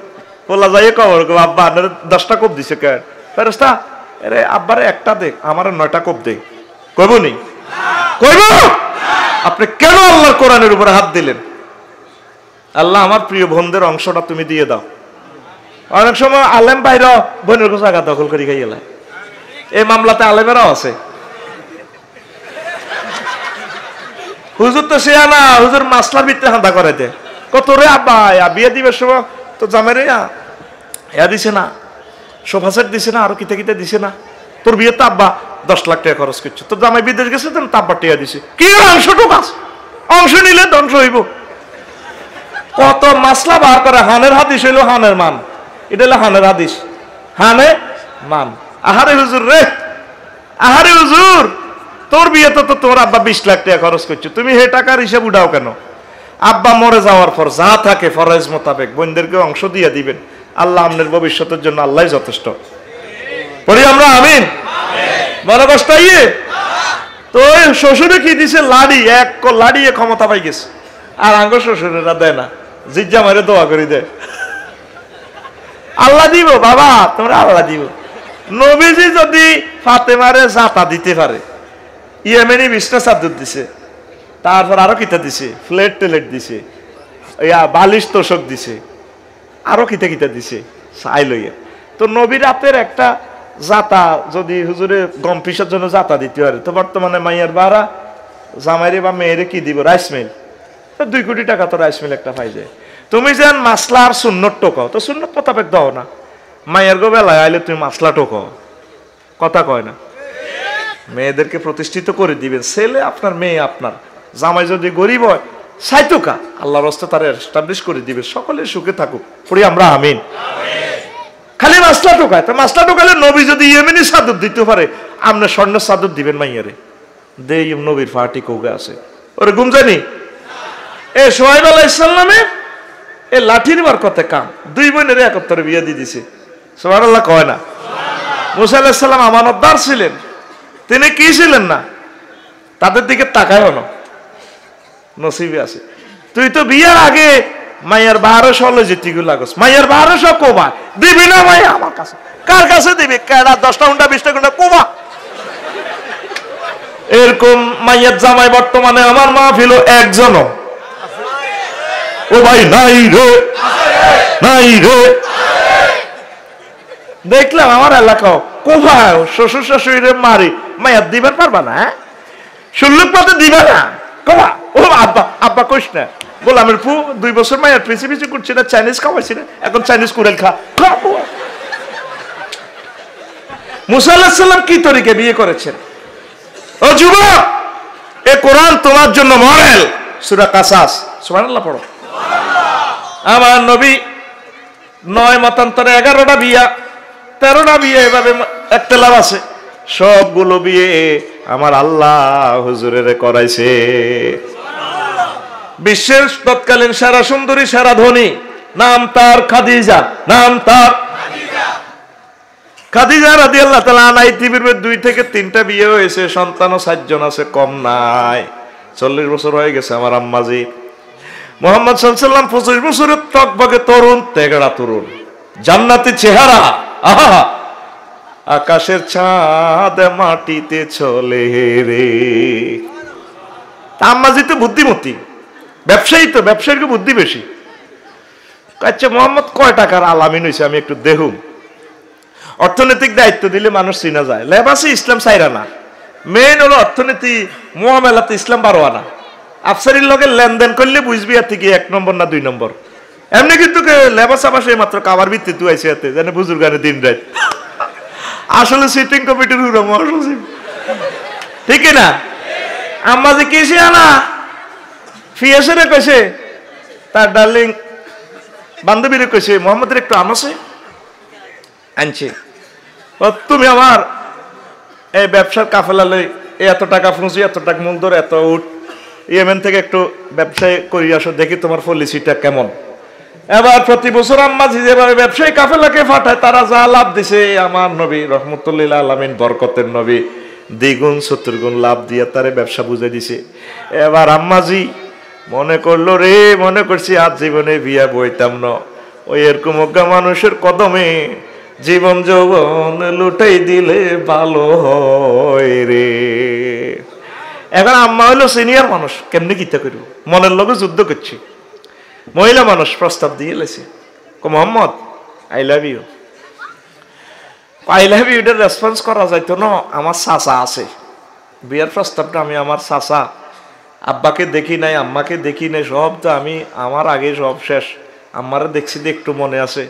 ফোলা যাইয়ে কবর কোপ, আব্বা আপনার 10টা কোপ দিছে কে ফেরেশতা, আরে আব্বারে একটা দে, আমার 9টা কোপ দে, কইব নি? কইব? আপনি কেন আল্লাহর কোরআনের উপরে হাত দিলেন? আল্লাহ আমার প্রিয় বোনদের অংশটা তুমি দিয়ে দাও। অনেক সময় আলেম ভাইরা বোনের জায়গা দখল করে খাই গেলায়, এই মামলাতে আলেমেরাও আছে। হুজুর তো সে না, হুজুর মাসলার ভিতরে হাঁদা করে দে, কত রে আব্বা বিয়ে দিবে সময় তো জামাই ইয়া দিছে না, সোফা সেট দিছে না, আরো কিতে কিতে দিছে না, তোর বিয়ে তো আব্বা 10 লাখ টাকা খরচ করছে, তোর জামাই বিদেশ গেছে তো তাব্বা টিয়া দিছে, কি অংশটুক আছে, অংশ নিলে ধ্বংস হইব। কত মাসলা বার করে। হানের হাদিস হইল হানের মান, এটা হলো হানের হাদিস, হানে মান। আহারে হুজুর রে, আহারে হুজুর, তোর বিয়ে তো তোর আব্বা 20 লাখ টাকা খরচ করছে, তুমি হে টাকার হিসাব উঠাও কেন? আব্বা মরে যাওয়ার পর যা থাকে ফরজ মোতাবেক বোনদেরকে অংশ দিয়ে দিবেন। আল্লাহ আপনার ভবিষ্যতের জন্য আল্লাহ যথেষ্ট। পড়ি আমরা আমিন। মনে কষ্ট ইয়ে তো শ্বশুরে কি দিছে? লাড়ি, এক লাড়িয়ে ক্ষমতা পাই গেছে। আর আঙ্গ শ্বশুরেরা দেয় না, জিজ্ঞা মারে দোয়া করে দেয়। আল্লাহ দিব বাবা, তোমরা আল্লাহ দিব। নবীজি যদি ফাতেমারে জাতা দিতে পারে, ইয়েমেনি বিছনা চাদর দিছে, তারপর আরো কিতা দিছে, ফ্লেট টেলেট দিছে, ইয়া বালিশ তোষক দিছে, আরো কিতা কিতা দিছে চাই লইয়া। তো নবীর রাতের একটা জাতা যদি হুজুরে গম পিসার জন্য জাতা দিতে পারে, তো বর্তমানে মাইয়ার বাড়া জামাইরে বা মেয়েরে কি দিব? Rice mill. 2 কোটি টাকা তো রাইস মিল একটা পাই যায়। তুমি যেন মাসলা আর সুন্নত টোকাও, তো সুন্নত মোতাবেক দাও না। মায়ের গো বেলায় আইলে তুমি মাসলা টোকাও, কথা কয় না। মেয়েদেরকে প্রতিষ্ঠিত করে দিবেন, ছেলে আপনার, মেয়ে আপনার। জামাই যদি গরিব হয় সাইতুকা, আল্লাহর রাস্তায় তারা এস্টাবলিশ করে দিবে, সকলে সুখে থাকুক। পড়ি আমরা আমিন। খালি মাসলা টোকায়, তো মাসলা টোকালে নবী যদি ইয়েমেনি চাদর দিতে পারে, আপনি স্বর্ণের চাদর দিবেন মাইয়ারে? দে নবীর ফাটি কৌগে আছে, ওরে ঘুম জানি। এ সোহাইব আলাইহিস সালামে এ লাঠির বরকতে কাম 2 বোনের 71 বিয়ে দিয়ে দিছে। সুবহানাল্লাহ কয় না? মুসা আলাইহিস সালাম আমানতদার ছিলেন, তিনি কি ছিলেন না? তাদের দিকে তাকায়ও না, নসিবে আছে। তুই তো বিয়ের আগে মাইয়ার 1200 যেতিগুলো লাগস, মাইয়ার 1200 কোবা দিবি না মাইয়া আমার কাছে? কার কাছে দিবি? কেডা 10টা ঘন্টা 20টা ঘন্টা কোবা? এরকম মাইয়ার জামাই বর্তমানে আমার মাহফিল একজনও ও ভাই নাই রে, নাই রে। দেখলাম আমার এলাকাও কোভা শ্বশুর শাশুড়িরে মারি, মাইয়ার দিবার পারবা না? সুল্লুক পথে দিবা না কোভা? ও আব্বা, আব্বা কইস না, গোলামের পু 2 বছর মাইয়ার পিছিয়ে পিছিয়ে করছি না, চাইনিজ খাওয়াইছি না, এখন চাইনিজ কুড়েল খা। মুসা আলাইহিস সালাম কি তরিকে বিয়ে করেছেন? ও যুবক, এ কোরআন তোমার জন্য মডেল। সূরা কাসাস, সুবহানাল্লাহ পড়ো। আমার নবী 9 মতান্তরে 11টা বিয়া, 13টা বিয়ে এভাবে একতেলাপ আছে। সবগুলো বিয়ে আমার আল্লাহ হুজুরের করাইছে। বিশ্বের তৎকালীন সেরা সুন্দরী, সেরা ধনী, নাম তার খাদিজা, নাম তার খাদিজা রাদিয়াল্লাহু তাআলা আনহা। পৃথিবীর 2 থেকে 3টা বিয়ে হয়েছে, সন্তানও 7 জন আছে, কম নাই। 40 বছর হয়ে গেছে আমার আম্মাজি। মুহাম্মদ সাল্লাল্লাহু আলাইহি ওয়াসাল্লাম 25 বছরের টকবগে তরুণ, তেগড়া তরুণ, জান্নাতি চেহারা। আহা, আকাশের চাঁদ মাটিতে চলে রে। আম্মাজি তো বুদ্ধিমতী, ব্যবসায়ী, তো ব্যবসায়ীর বুদ্ধি বেশি। আচ্ছা মোহাম্মদ কয় টাকার আলামিন হয়েছে আমি একটু দেখুন। অর্থনৈতিক দায়িত্ব দিলে মানুষ চিনা যায়। লেবাসে ইসলাম চাইরা না, মেইন হলো অর্থনীতি মুআমালাতে ইসলাম 12 আনা। আফসারির লগে লেনদেন করলে বুঝবি আর থেকে 1 নম্বর না 2 নম্বর। এমনি কিন্তু লেবাস আবাসে মাত্র কাবার ভিত্তি তুই আইছে এতে জানে বুজুর্গানে দিন রাত আসলে সিটিং কমিটির পুরো মহাসচিব ঠিক না। আম্মা যে কিসে আনা ফিয়াসেরে কইছে তার ডার্লিং বান্ধবীরে কইছে মোহাম্মদের একটু আম আছে আনছে। তুমি আমার এই ব্যবসার কাফেলা লই এত টাকা পুঁজি এত টাকা মূলধর এত উঠ ইয়েমেন থেকে একটু ব্যবসায় করি আসো দেখি তোমার পলিসিটা কেমন। এবার প্রতি বছর আম্মাজি যেভাবে ব্যবসায়ী কাফেলাকে পাঠায় তারা যা লাভ দিছে আমার নবী রহমতুল্লিল আলামিন বরকতের নবী দ্বিগুণ চতুর্গুণ লাভ দিয়ে তারে ব্যবসা বুঝে দিছে। এবার আম্মাজি মনে করলো রে মনে করছি আজ জীবনে বিয়া বইতাম না ওই এরকম অজ্ঞা মানুষের কদমে জীবন যৌবন লুটাই দিলে ভালো হয় রে। এখন আম্মা হইলো সিনিয়র মানুষ কেমনি কিতা করব মনের লগে যুদ্ধ করছি। মহিলা মানুষ প্রস্তাব দিয়ে লেছে Mohammad I love you. I love you এটার রেসপন্স করা যাইতো না আমার চাচা আছে বিয়ের প্রস্তাবটা আমি আমার চাচা আব্বাকে দেখি নাই আম্মাকে দেখি নাই সব তো আমি আমার আগে সব শেষ। আম্মারে দেখছি যে একটু মনে আছে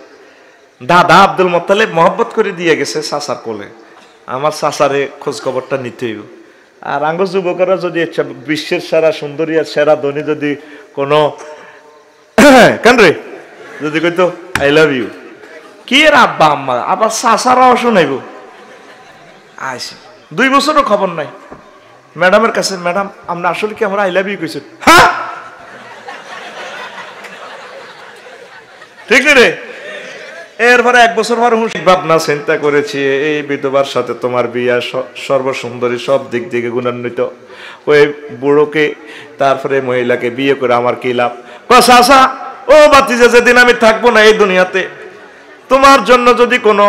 দাদা আব্দুল মোত্তালেব মহব্বত করে দিয়ে গেছে চাচার কোলে আমার চাচারে খোঁজ খবরটা নিতে হইব। আর আঙ্গ যুবকেরা যদি বিশ্বের সেরা সুন্দরী আর সেরা ধনী যদি কোনো কেন রে যদি কইতো আই লাভ ইউ কি এর আব্বা আম্মা আবার চাচারাও শোনাইব আইসি 2 বছরও খবর নাই ম্যাডামের কাছে ম্যাডাম আমরা আসলে কি আমরা আই লাভ ইউ কইছি হ্যাঁ ঠিক রে। এরপরে 1 বছর পর ভাবনা চিন্তা করেছি এই বিধবার সাথে তোমার বিয়া সর্বসুন্দরী সব দিক থেকে গুণান্বিত ওই বুড়োকে তারপরে মহিলাকে বিয়ে করে আমার কি লাভ। চাচা ও বাতিজা যেদিন আমি থাকবো না এই দুনিয়াতে তোমার জন্য যদি কোনো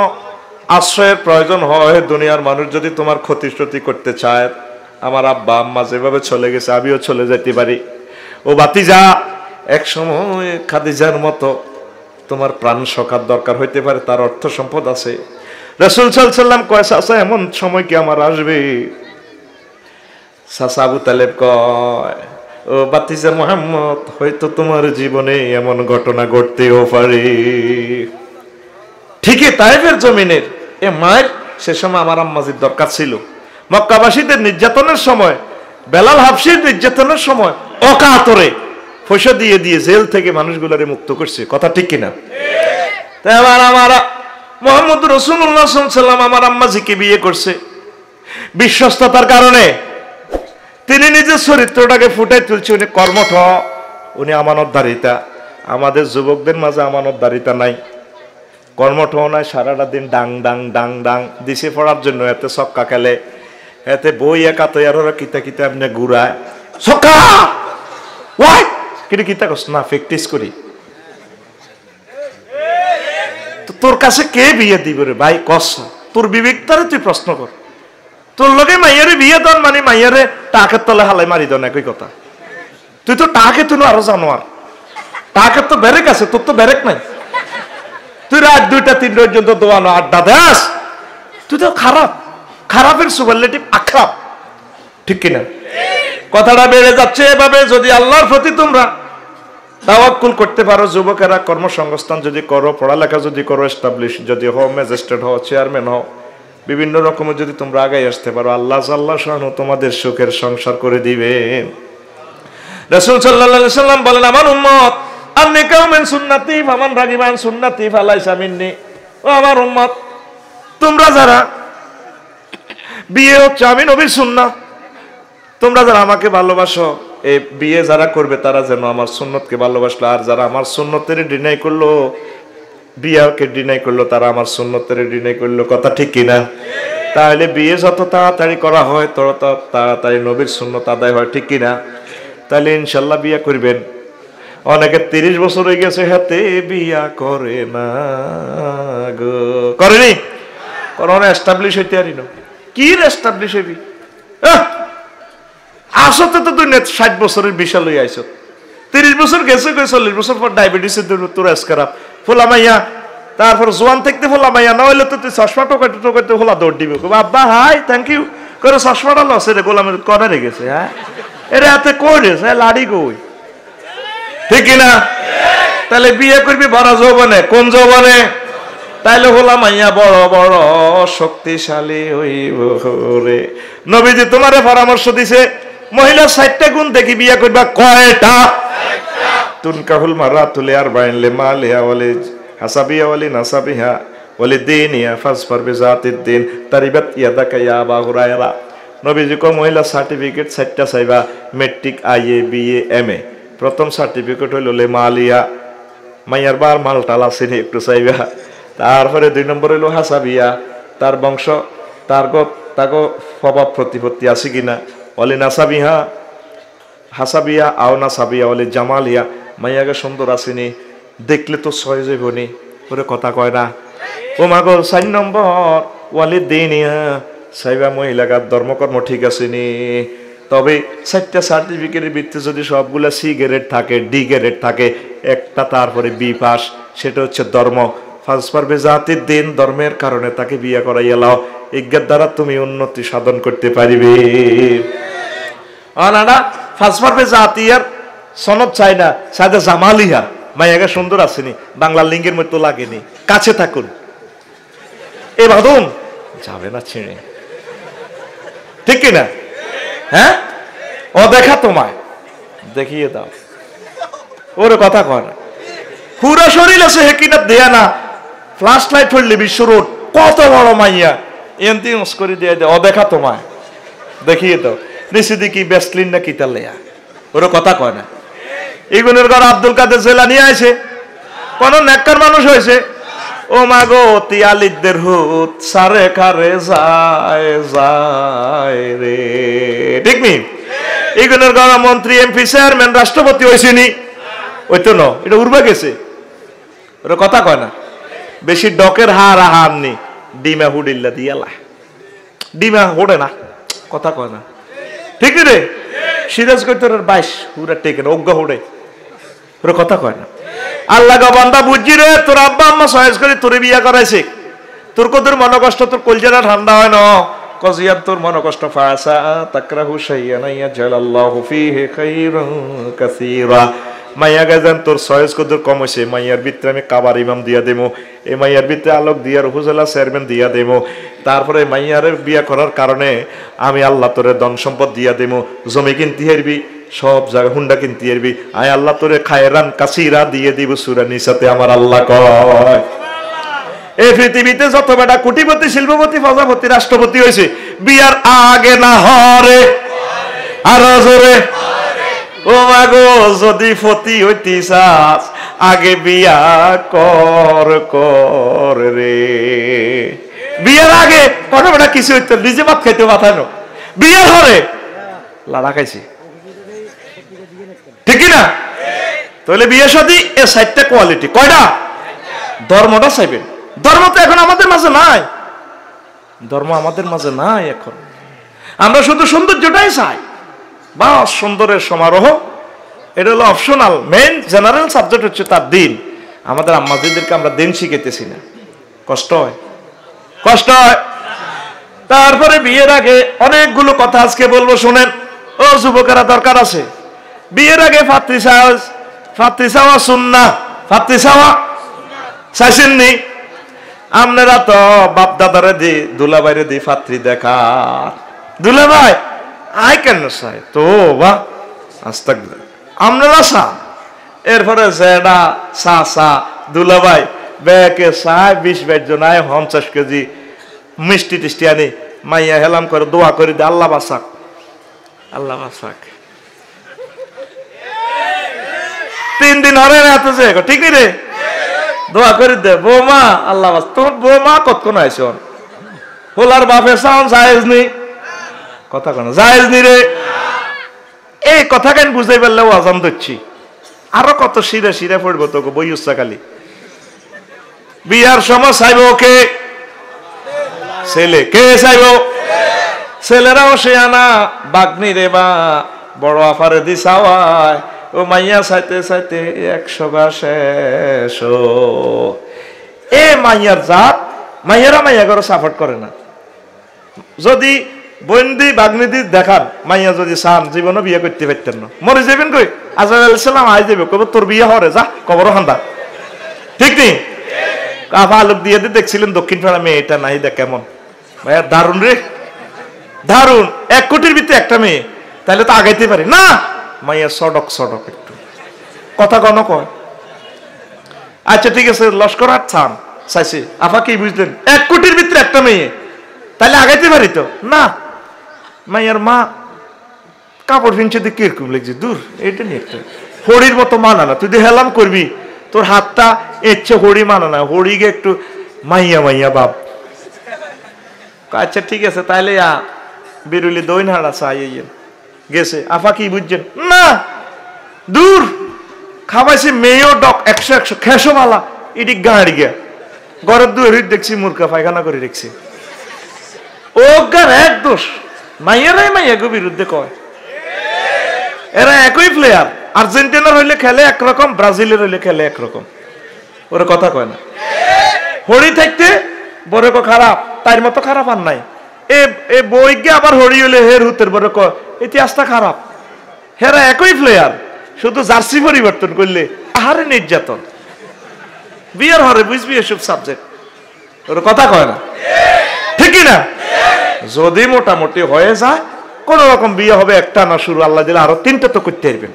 আশ্রয়ের প্রয়োজন হয় দুনিয়ার মানুষ যদি তোমার ক্ষতি করতে চায় আমার আব্বা আম্মা যেভাবে চলে গেছে আমিও চলে যেতে পারি। ও বাতিজা এক সময় খাদিজার মতো তোমার প্রাণ সখার দরকার হইতে পারে তার অর্থ সম্পদ আছে। রাসূল সাল্লাল্লাহু আলাইহি ওয়াসাল্লাম কয় চাচা এমন সময় কি আমার আসবে। চাচা আবু তালেব কয় ও বাতিজা মুহাম্মদ হয়তো তোমার জীবনে এমন ঘটনা ঘটতেও পারে। ঠিকই তায়েফের জমিনের এ মায়ের সে সময় আমার আম্মাজির দরকার ছিল। মক্কাবাসীদের নির্যাতনের সময় বেলাল হাবশির নির্যাতনের সময় অকাতরে পয়সা দিয়ে দিয়ে জেল থেকে মানুষগুলারে মুক্ত করছে কথা ঠিক কিনা। তাই আবার আমার মুহাম্মদ রাসূলুল্লাহ সাল্লাল্লাহু আলাইহি ওয়াসাল্লাম আমার আম্মাজিকে বিয়ে করছে বিশ্বস্ততার কারণে। তিনি নিজের চরিত্রটাকে ফুটাই তুলছে উনি কর্মঠ উনি আমানতদারিতা। আমাদের যুবকদের মাঝে আমানতদারিতা নাই কর্মঠ নাই সারাটা দিন ডাং ডাং ডাং ডাং দিশে পড়ার জন্য এতে ছক্কা খেলে এতে বই একাতে আর ওরা কিতা কিতা এমনি ঘুরায় ছক্কা ওয়াই কিন্তু কিতা কস না প্র্যাকটিস করি। তোর কাছে কে বিয়ে দিব রে ভাই কস তোর বিবেকটারে তুই প্রশ্ন কর। তোর লগে মাইয়ারে বিয়ে দেন মানে মাইয়ারে টাকের তলে হালাই মারি দেন একই কথা। তুই তো টাকে তুই আরো জানোয়ার টাকের তো ব্যারেক আছে তোর তো ব্যারেক নাই। তুই রাত 2টা 3 পর্যন্ত দোয়ানো আড্ডা দাস তুই তো খারাপ খারাপের সুপারলেটিভ আখরাপ ঠিক কিনা। কথাটা বেড়ে যাচ্ছে এভাবে যদি আল্লাহর প্রতি তোমরা তাওয়াক্কুল করতে পারো যুবকেরা কর্মসংস্থান যদি করো পড়ালেখা যদি করো এস্টাবলিশ যদি হও ম্যাজিস্ট্রেট হও চেয়ারম্যান হও বিভিন্ন রকমের যদি তোমরা আগে আসতে পারো আল্লাহ শাআনহু তোমাদের সুখের সংসার করে দিবেন। রাসূল সাল্লাল্লাহু আলাইহি সাল্লাম বলেন আমার উম্মত আন্নিকা মিন সুন্নতি ফামান রাগিবান সুন্নতি ফালাইসা মিন্নি। ও আমার উম্মত তোমরা যারা বিয়ে হচ্ছে আমি নবীর সুন্নাহ তোমরা যারা আমাকে ভালোবাসো এই বিয়ে যারা করবে তারা যেন আমার সুন্নতকে ভালোবাসলো আর যারা আমার সুন্নতের ডিনাই করলো বিয়াকে ডিনাই করলো তারা আমার সুন্নতের ডিনাই করলো কথা ঠিক কিনা। তাহলে বিয়ে যত তাড়াতাড়ি করা হয় তত তাড়াতাড়ি নবীর সুন্নত আদায় হয় ঠিক কিনা। তাহলে ইনশাল্লাহ বিয়া করবেন। অনেকে 30 বছর হয়ে গেছে হাতে বিয়া করে না গো করেনি করোনা এস্টাবলিশ হইতে পারি না কি এস্টাবলিশ হইবি আসতে তো তুই 60 বছরের বিশাল হয়ে আইস 30 বছর গেছে 40 বছর পর ডায়াবেটিসের তোর খারাপ ফোলা মাইয়া তারপর জোয়ান থাকতে ফোলা মাইয়া না হইলে তো তুই চশমা টোকাইতে টোকাইতে ফোলা দৌড় দিবি আব্বা হাই থ্যাংক ইউ করে চশমাটা লসে রে গোলামের কর্নারে গেছে। হ্যাঁ এরা হাতে কই রে লাড়ি কই, ঠিক কিনা? তাহলে বিয়ে করবি বড় যৌবনে, কোন যৌবনে? তাইলে হলাম মাইয়া বড় বড় শক্তিশালী হইব রে। নবীজি তোমারে পরামর্শ দিছে মহিলা 60টা গুণ দেখি বিয়ে করবা। কয়টা? তুনকাহুল মারাতু লিআরবাইন লিমালিহা ওয়ালি হাসাবিহা ওয়ালি নাসাবিহা ওয়ালি দীনিহা ফাসফার বিযাতিদ দ্বীন তারিবাত ইয়াদাকা ইয়া আবা হুরায়রা। নবীজি কো মহিলা সার্টিফিকেট 60টা চাইবা, মেট্রিক, আইএ, বিএ, এমএ। প্রথম সার্টিফিকেট হইল লিমালিহা, মাইয়ার বার মালটাল আসেনি একটু চাইবা। তারপরে 2 নম্বর হইল হাসাবিয়া, তার বংশ, তার তাকে স্বভাব প্রতিপত্তি আছে কিনা। অলি নাসাবিহা, হাসাবিয়া আও নাসাবিয়া অলি জামালিয়া, মাইয়াকে সুন্দর আসেনি, দেখলে তো ছয় যাবনি, ওরে কথা কয় না। ও মাগো 4 নম্বর ওয়ালি দিনিয়া, সাইবা মহিলাকার ধর্মকর্ম ঠিক আসেনি। তবে 4টা সার্টিফিকেটের ভিত্তিতে যদি সবগুলা সি গ্রেড থাকে, ডি গ্রেড থাকে, একটা তারপরে বি পাস, সেটা হচ্ছে ধর্ম। ফাসফার বিযাতিদ দ্বীন, ধর্মের কারণে তাকে বিয়ে করাইয়া লাও, ইজ্ঞার দ্বারা তুমি উন্নতি সাধন করতে পারিবে। আনাডা ফাসফার বিযাতিয়ার সনদ চাই না, সাদা জামালিহা, মাইয়াকে সুন্দর আসেনি, বাংলার লিঙ্গের মতো লাগেনি, কাছে থাকুন। এ বাদন যাবে না ছিঁড়ে, ঠিক কিনা? হ্যাঁ ও দেখা তোমায় দেখিয়ে দাও, ওরে কথা কয় না। পুরো শরীর আছে হেকিনা দেয়া না, ফ্ল্যাশ লাইট হইলে বিশ্ব রোড, কত বড় মাইয়া এমতি করে দিয়ে দেয়, ও দেখা তোমায় দেখিয়ে দাও। নিচে দেখি বেসলিন না কিতা লেয়া, ওরে কথা কয় না। ইগুনের ঘর আব্দুল কাদের জেলানি আছে, কোন নেককার মানুষ হয়েছে? ও মাগো তিয়ালিদের হুত সারে কারে যায় যায় রে, ঠিক নি? ইগুনের ঘর মন্ত্রী, এমপি, চেয়ারম্যান, রাষ্ট্রপতি হয়েছেনি, ওই তো ন, এটা উড়বে গেছে, ওরা কথা কয় না। বেশি ডকের হার হার নি, ডিমা হুডিল্লা দিয়ালা, ডিমা হোড়ে না, কথা কয় না, ঠিক রে? সিরাজ কই তোর 22 পুরা টেকে না, অজ্ঞা হোড়ে, ওরা কথা কয় না। আল্লাহ গো বান্দা বুঝি রে, তোর আব্বা আম্মা সয়েজ করে তোরে বিয়া করাইছে, তোর কত মন কষ্ট, তোর কলজাটা ঠান্ডা হয় না, কজিয়াত তোর মন কষ্ট। ফাসা তাকরাহু শাইয়ান ইয়াজআলাল্লাহু ফীহি খায়রান কাসীরা। মাইয়া গাজান তোর সয়েজ কদর কম হইছে, মাইয়ার ভিতরে আমি কাবার ইমাম দিয়া দেবো, এই মাইয়ার ভিতরে আলোক দিয়ার উপজেলা চেয়ারম্যান দিয়া দেবো, তারপরে মাইয়ারের বিয়া করার কারণে আমি আল্লাহ তোরে ধন সম্পদ দিয়া দেবো, জমি কিনতে হারবি, সব জায়গা হুন্ডা কিনতে হারবি, আয় আল্লাহ তোরে খায়রান কাসীরা দিয়ে দিব। সূরা নিসাতে আমার আল্লাহ কয়, এই পৃথিবীতে যত বেটা কোটিপতি, শিল্পপতি, প্রজাপতি, রাষ্ট্রপতি হয়েছে, বিয়ার আগে না হরে আর জোরে। ও মাগো যদি ফতি হইতি চাস, আগে বিয়া কর কর রে। বিয়ার আগে কত বেটা কিছু হইতো, নিজে ভাত খাইতে মাথানো, বিয়ার হরে লাড়া খাইছি, ঠিক না? তাহলে বিয়ে শাদী এ 60টা কোয়ালিটি, কয়টা? ধর্মটা চাইবেন। ধর্ম তো এখন আমাদের মাঝে নাই, ধর্ম আমাদের মাঝে নাই এখন। আমরা শুধু সৌন্দর্যটাই চাই, বা সুন্দরের সমারোহ, এটা হলো অপশনাল। মেইন জেনারেল সাবজেক্ট হচ্ছে তার দিন। আমাদের আম্মাজিদেরকে আমরা দিন শিখাইতেছি না, কষ্ট হয়, কষ্ট হয়। তারপরে বিয়ের আগে অনেকগুলো কথা আজকে বলবো, শুনেন ও যুবকেরা, দরকার আছে। বিয়ের আগে ফাত্রি চাওয়া সুন্নাহ, ফাত্রি চাওয়া চাইছেননি? আপনারা তো বাপ দাদারে দি, দুলাভাইরে দি ফাত্রি দেখা, দুলাভাই আই কেন চাই তো বা আস্তাক আপনারা চা, এরপরে জেডা চা দুলাভাই বেকে চায় 20-22 জন আয় 50 কেজি মিষ্টি টিষ্টি আনি, মাইয়া হেলাম করে দোয়া করে দে, আল্লাহ বাসাক, আল্লাহ বাসাক। 3 দিন হরে না তো যে, ঠিক রে? দোয়া করে দে বৌমা, আল্লাহ বাস। তোর বৌমা কতক্ষণ আইস, হোলার বাপে সাউন জায়েজ নি, কথা কেন জায়েজ নি রে? এই কথা কেন বুঝাই পারলে আজান দিচ্ছি, আরো কত শিরে শিরে পড়বো তোকে বই উচ্চা খালি। বিয়ার সময় চাইব কে? ছেলে। কে চাইব? ছেলেরাও সে আনা বাগনি রে বা বড় আফারে দি চাওয়ায়, ও মাইয়া চাইতে চাইতে 100 গা শেষ। এ মাইয়ার জাত, মাইয়ারা মাইয়া করে সাপোর্ট করে না। যদি বন্দি বাগ্নিদি দেখান মাইয়া যদি চান জীবনও বিয়ে করতে পারতেন না, মরে যাবেন কই আজরাইল আলাইহিস সালাম আই যাবে কবে তোর বিয়ে হরে যা কবর হান্দা, ঠিক নেই? কাফা আলোক দিয়ে দেখছিলেন দক্ষিণ পাড়া মেয়ে, এটা নাই দেখ কেমন ভাইয়া, দারুণ রে দারুণ, 1 কোটির ভিতরে একটা মেয়ে, তাহলে তো আগাইতে পারি না। মাইয়া সডক সডক একটু কথা গণ কয়। আচ্ছা ঠিক আছে, লস্কর আর থাম চাইছি, আফা কি বুঝলেন? 1 কোটির ভিতরে একটা মেয়ে, তাহলে আগাইতে পারি তো না। মাইয়ার মা কাপড় ফিনছে দিয়ে কিরকম লাগছে, দূর এটা নিয়ে একটা হরির মতো মানা না, তুই হেলাম করবি তোর হাতটা ইচ্ছে হরি মানা না, হরিকে একটু মাইয়া মাইয়া বাপ। আচ্ছা ঠিক আছে তাইলে বিরুলি দইন হাড়া চাই গেছে, আফা কি বুঝছেন? না দূর খাবাইছে মেয়েও ডক 100 খেসো মালা এটি গাড়ি গে ঘরের দুয়ারি দেখছি মূর্খা পায়খানা করে রেখছি। ও গার এক দোষ, মাইয়ারাই মাইয়াকে বিরুদ্ধে কয়। এরা একই প্লেয়ার, আর্জেন্টিনার হইলে খেলে একরকম, ব্রাজিলের হইলে খেলে একরকম, ওরা কথা কয় না। হরি থাকতে বড় খারাপ, তার মতো খারাপ আর নাই। এ বইকে আবার হরি হইলে হের হুতের বড় কয় ইতিহাসটা খারাপ। হেরা একই প্লেয়ার, শুধু জার্সি পরিবর্তন করলে আহারে নির্যাতন। বিয়ার হরে বুঝবি এসব সাবজেক্ট, ওর কথা কয় না, ঠিক না? যদি মোটামুটি হয়ে যায় কোন রকম বিয়ে হবে, একটা না শুরু, আল্লাহ দিলে আরো 3টা তো করতে পারবেন।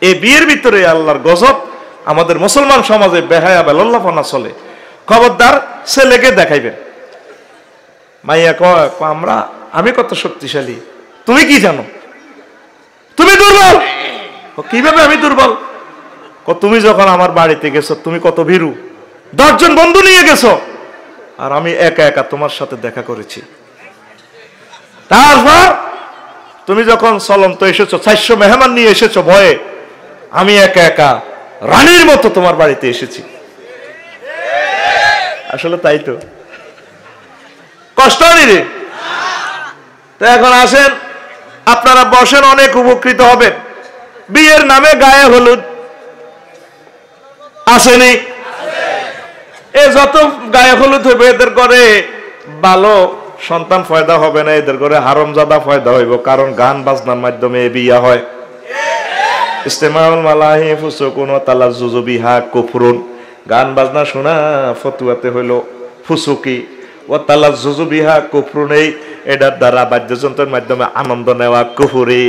এই বিয়ের ভিতরে আল্লাহর গজব, আমাদের মুসলমান সমাজে বেহায়া বেলল্লাপনা চলে। খবরদার ছেলেকে দেখাইবেন। মাইয়া কয় আমি কত শক্তিশালী, তুমি কি জানো? তুমি দুর্বল। কিভাবে আমি দুর্বল? তুমি যখন আমার বাড়িতে গেছো তুমি কত ভীরু, 10 জন বন্ধু নিয়ে গেছো, আর আমি একা একা তোমার সাথে দেখা করেছি। তারপর তুমি যখন চলন্ত এসেছো, 400 মেহমান নিয়ে এসেছো ভয়ে, আমি একা একা রানীর মতো তোমার বাড়িতে এসেছি। আসলে তাই তো, কষ্ট হয়নি রে? তো এখন আসেন, আপনারা বসেন, অনেক উপকৃত হবেন। বিয়ের নামে গায়ে হলুদ আসেনি, এ যত গায়ে হলুদ হবে এদের করে ভালো সন্তান ফয়দা হবে না, এদের করে হারামজাদা ফয়দা হইব, কারণ গান বাজনার মাধ্যমে বিয়া হয়। ইস্তেমাউল মালাহি ফুসুকুন ওয়া তালাজ্জুজু বিহা কুফরুন, গান বাজনা শোনা ফতুয়াতে হইল ফুসুকি, ওয়া তালাজ্জুজু বিহা কুফরুন, এটার দ্বারা বাদ্যযন্ত্রের মাধ্যমে আনন্দ নেওয়া কুফরি।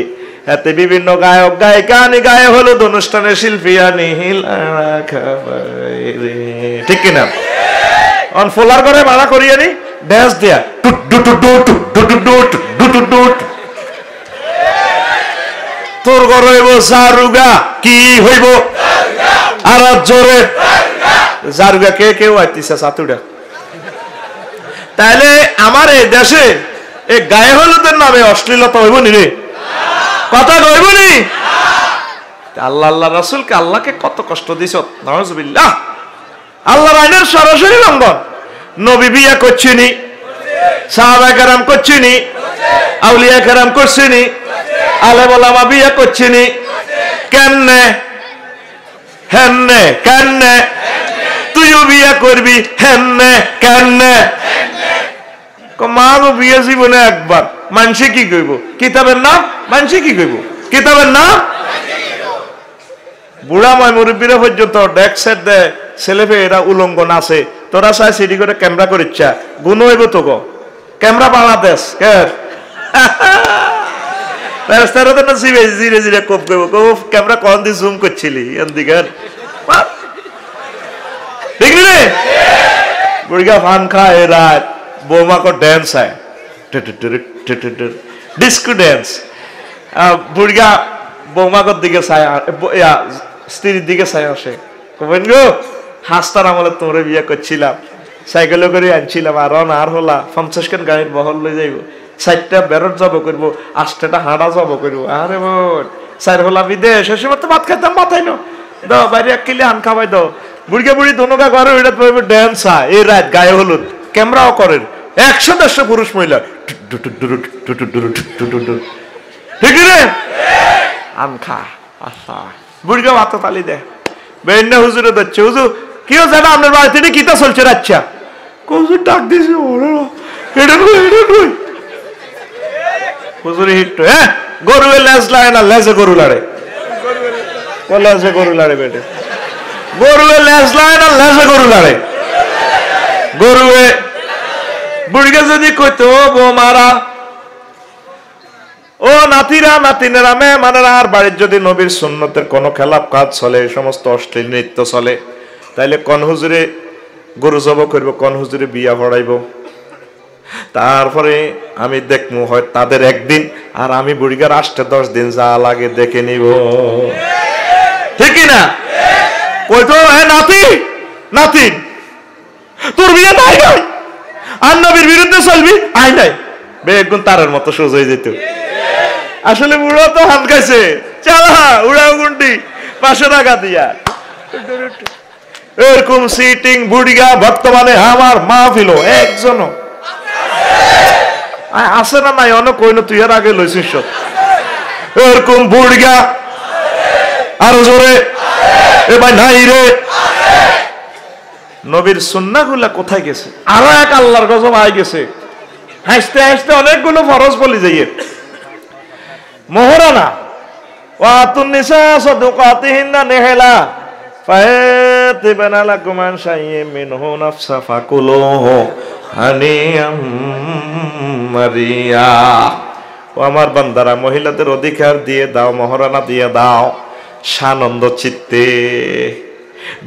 এতে বিভিন্ন গায়ক গায়িকা আনি গায়ে হলুদ অনুষ্ঠানে শিল্পী আনি ঠিক কিনা? অন ফোলার করে ভাড়া করিয়ে নি ড্যান্স দিয়া তোর ঘর হইব জারুগা, কি হইব? আর জোরে জারুগা কে কেউ আইতিছে সাতুডা। তাহলে আমার এই দেশে এই গায়ে হলুদের নামে অশ্লীলতা হইব নি রে? কথা কইব নি? আল্লাহ আল্লাহ রাসূলকে আল্লাহকে কত কষ্ট দিছ, নাউজুবিল্লাহ। আল্লাহর আইনের সরাসরি লঙ্ঘন। নবী বিয়া করছিনি, সাহাবায়ে কেরাম করছিনি, আউলিয়া কেরাম করছিনি, আলেম ওলামা বিয়া করছিনি, কেননে হেননে কেননে? তুইও বিয়া করবি হেননে কেননে? মা গো বিয়ে জীবনে একবার, মানুষে কি কইব? কিতাবের নাম মানুষে কি কইব? কিতাবের নাম। বুড়া ময় মুরব্বীরা পর্যন্ত ডেক সেট দেয়, ছেলে পেয়ে এরা উলঙ্গ নাচে, তোরা চাই সিডি করে ক্যামেরা করে ইচ্ছা গুণ হইব তো গো। ক্যামেরা বাংলাদেশ জিরে জিরে কোপ করবো, ক্যামেরা কখন দিয়ে জুম করছিলি এদিকে দেখলি রে? বুড়িগা ফান খায় রাত, বৌমা কো ড্যান্স হয়, ডিস্কো ড্যান্স। বুড়িগা বৌমাকর দিকে চায়, স্ত্রীর দিকে চাই আসে, কবেন গো হাসতার আমলে তোমরা বিয়ে করছিলাম, সাইকেলে করে আনছিলাম, আর হলা 50 খান গাড়ির বহল লই যাইব, 4টা বেরোট জব করবো, 8টা হাঁড়া জব করবো। আরে বোন 4 হলা বিদেশ, সে সময় তো ভাত খাইতাম মাথায় নো দাও, বাইরে 1 কিলো আন খাওয়াই দাও। বুড়িকে বুড়ি দোনোকা ঘরে ওইটা ড্যান্স হয়, এই রাত গায়ে হলুদ ক্যামেরাও করেন, 100-150 পুরুষ মহিলা ঠিক রে আন খা। আচ্ছা বুড়িকে ভাত তালি দেয়, বেন্না হুজুরে দিচ্ছে, হুজুর কি হচ্ছে না আপনার বাড়িতে কিতা চলছে? আচ্ছা হুজুর ডাক দিয়েছে, এটা কই হুজুরি হিট্টু হ্যাঁ গরুয়ে লেজ লাড়ে না লেজে গরু লাড়ে লেজে গরু লাড়ে বেটে গরুয়ে লেজ লাড়ে না লেজে গরু লাড়ে গরুয়ে বুড়িকে যদি কইতো বোমারা ও নাতিরা নাতিনেরা মেহমানেরা আর বাড়ির যদি নবীর সুন্নতের কোন খেলাপ কাজ চলে সমস্ত অশ্লীল নৃত্য চলে তাইলে কোন হুজুরে গরু জব করব কোন হুজুরে বিয়া পড়াইব তারপরে আমি দেখবো হয় তাদের একদিন আর আমি বুড়িগার 8-10 দিন যা লাগে দেখে নিব ঠিক না কইতো এ নাতি নাতি তোর বিয়ে নাই নাই আর নবীর বিরুদ্ধে চলবি আই নাই বেগুন তারের মতো সোজা হয়ে যেত আসলে বুড়ো তো হাত খাইছে চালা উড়াও গুন্ডি 500 টাকা দিয়া এরকম সিটিং বুড়িগা বর্তমানে আমার মাহফিল একজনও আছে না নাই অনেক কইন তুই এর আগে লইছিস এরকম বুড়িগা আরো জোরে এ ভাই নাই রে নবীর সুন্নাহগুলা কোথায় গেছে আরো এক আল্লাহর গজব আই গেছে হাসতে হাসতে অনেকগুলো ফরজ বলি যাইয়ে মোহরানা ওয়াতুন নিসা সাদুকাতিহিন্না নিহলা ফায়াতিবানা লাকুম আন শাইইন মিনহু নাফসা ফাকুলুহু হানিয়াম মারিয়া ও আমার বান্দারা মহিলাদের অধিকার দিয়ে দাও মোহরানা দিয়ে দাও সানন্দ চিত্তে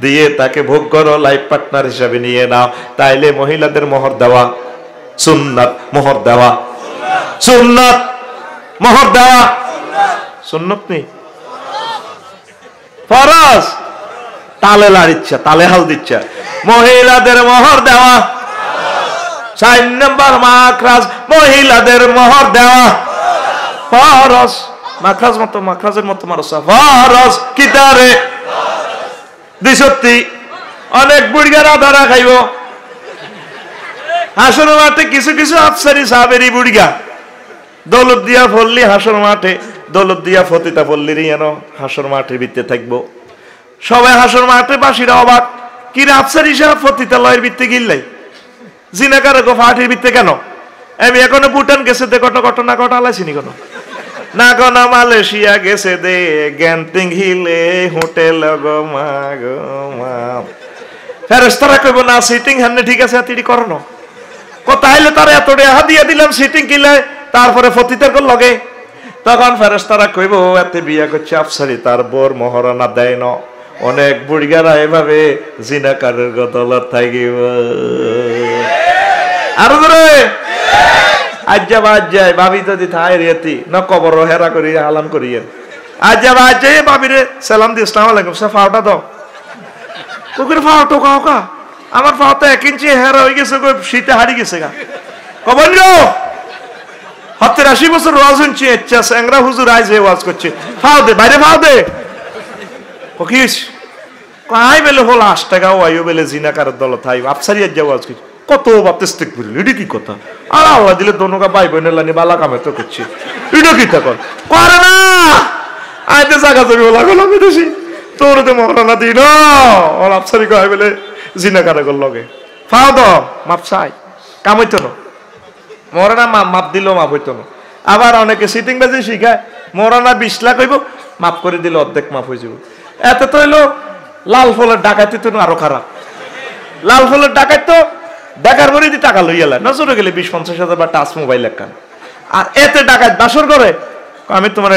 দিয়ে তাকে ভোগ করো লাইফ পার্টনার হিসাবে নিয়ে নাও তাইলে মহিলাদের মোহর দেওয়া সুন্নাত মোহর দেওয়া সুন্নাত মোহর দেওয়া সুন্নত নেই ফরজ তালে লাড়িচ্ছা তালে হাল দিচ্ছা মহিলাদের মোহর দেওয়া 4 নম্বর মাখরাজ মহিলাদের মোহর দেওয়া ফরজ মাখরাজের মতো মারসা ফরজ কিতারে দিশত্তি অনেক বুড়িগারা ধরা খাইব হাসর মাঠে কিছু কিছু আফসারি সাহাবেরি বুড়িগা দৌলত দিয়া ফললি হাসর মাঠে দৌলত দিয়া ফতিতা ফললির যেন হাসর মাঠে ভিত্তে থাকবো সবাই হাসর মাঠে বাসিরা অবাক কি রে আফসারি সাহেব ফতিতা লয়ের ভিত্তে গিল্লাই জিনাকার ফাটির ভিত্তে কেন আমি এখনো ভুটান গেছে দে কত ঘটনা ঘটালাইছিনি কোনো না কোন মালয়েশিয়া গেছে দে গ্যান্টিং হিলে হোটেল গো মা ফেরেশতারা কইব না সিটিং হান্নে ঠিক আছে তিড়ি করনো তাইলে তার এত টাকা দিয়ে দিলাম সিটিং কিলে তারপরে ফতিতের কোন লগে তখন ফেরেশতারা কইব এতে বিয়া করছে আফসারি তার বোর মহারণা দেয় না অনেক বুড়িগারা এভাবে জিনাকারের গদলত থাকিব আর ধরে আজ্জাবাজ ভাবি যদি থাই রেতি ন কবর হেরা করি আলান করিয়ে আজ্জাবাজ ভাবিরে সালাম দি আসসালামু আলাইকুম সে ফাওটা দাও তোকে ফাও টোকা কা আমার ফাও তো 1 ইঞ্চি হেরা হয়ে গেছে কই শীতে হারি গেছে গা কবর লো 80 বছর ওয়াজ হচ্ছে আচ্ছা স্যাংরা হুজুর আইজ ওয়াজ করছে ফাও দে বাইরে ফাও দে ওকিস কাই বেলে হল 8 টাকা ওয়াইও বেলে জিনাকারের দল থাই আফসারি আজ ওয়াজ করছে কত বাপতেস্তিক বলি এডি কি কথা আর আল্লাহ দিলে দোনোকা ভাই বোনের লানি বালা কামে তো করছে এডি কি তা করে না আইতে জায়গা জমি ওলা গলা বিদেশি তোর তো মহারানা দিন ওর আফসারি কয় বেলে জিনাকারের গল লগে ফাও দ মাপ চাই কাম হইতো না মহারানা মাপ দিল মাপ হইতো না আবার অনেকে সিটিং বাজি শিখায় মহারানা 20 লাখ হইব মাপ করে দিলে অর্ধেক মাপ হয়ে যাব এত তো হইলো লাল ফলের ডাকাতি তো আরো খারাপ লাল ফলের ডাকাত তো দেখার পরে দি টাকা লইয়ালা নজরে গেলে 20-50 হাজার বা টাচ মোবাইল একখান আর এতে ডাকাত বাসর করে আমি তোমার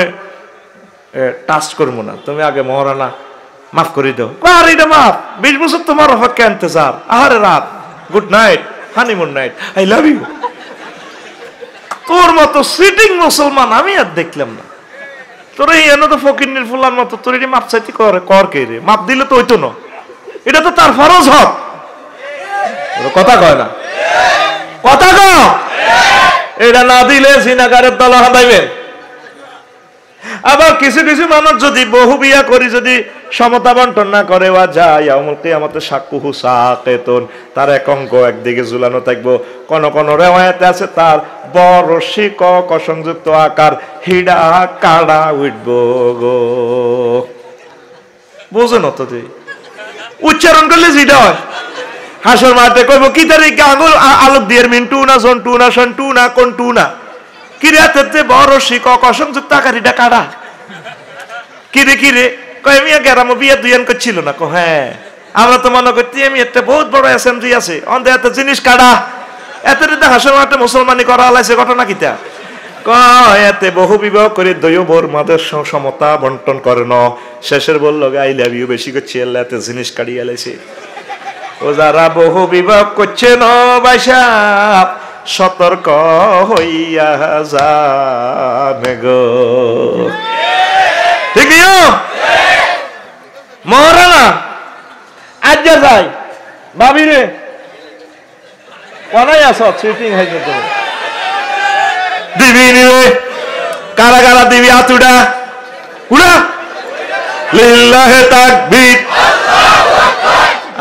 টাচ করবো না তুমি আগে মহারানা মাফ করে দাও আর এটা মাফ 20 বছর তোমার হক আনতে স্যার আহারে রাত good night honeymoon night I love you তোর মতো সিটিং মুসলমান আমি আর দেখলাম না তোর এই এনে তো ফকিন্নির ফুলার মতো তোর এটি মাপ চাইতে কর কে রে মাপ দিলে তো হইতো না এটা তো তার ফরজ হক কথা কয় না কথা কও এটা না দিলে জিনাকারের দল হাঁদাইবেন আবার কিছু কিছু মানুষ যদি বহু বিয়া করি যদি সমতা বন্টন না করে ওয়া যায় ইয়াউমুল কিয়ামতে শাকুহু সাকিতুন তার এক অঙ্গ একদিকে ঝুলানো থাকবো কোন কোন রিওয়ায়াতে আছে তার বড় শিকক সংযুক্ত আকার হিডা কাড়া উঠবো গো বুঝেন তো তুই উচ্চারণ করলে যেটা হয় হাসর মাঠে কইব কি তারিখ আঙুল আলোক দিয়ে মিন্টু না সন্টু না সন্টু না কোনটু না কিরে হাতের যে বড় শিকক অসংযুক্ত আকারিটা কাটা কিরে কিরে কয় মিয়া গেরামো বিয়ে দুইয়ান করছিল না হ্যাঁ আমরা তো মনে করছি আমি একটা বহুত বড় এসএমজি আছে অন্ধে এত জিনিস কাটা এত হাসর মাঠে মুসলমানি করা হলাইছে ঘটনা কিতা এতে বহু বিবাহ করে দৈব বোর মাদের সমতা বন্টন করে ন শেষের বলল আই লাভ ইউ বেশি করছি আল্লাহ এত জিনিস কাটিয়ে লাইছে ও যারা বহু বিবাহ করছে ন বাইসা সতর্ক হইয়া যাবে গো ঠিক মহারানা আজ যা যাই ভাবি রে কোনায় আস সুইটিং হয়েছে তো দিবি নিবে কারা কারা দিবি আতুডা উড়া লিল্লাহে তাকবীর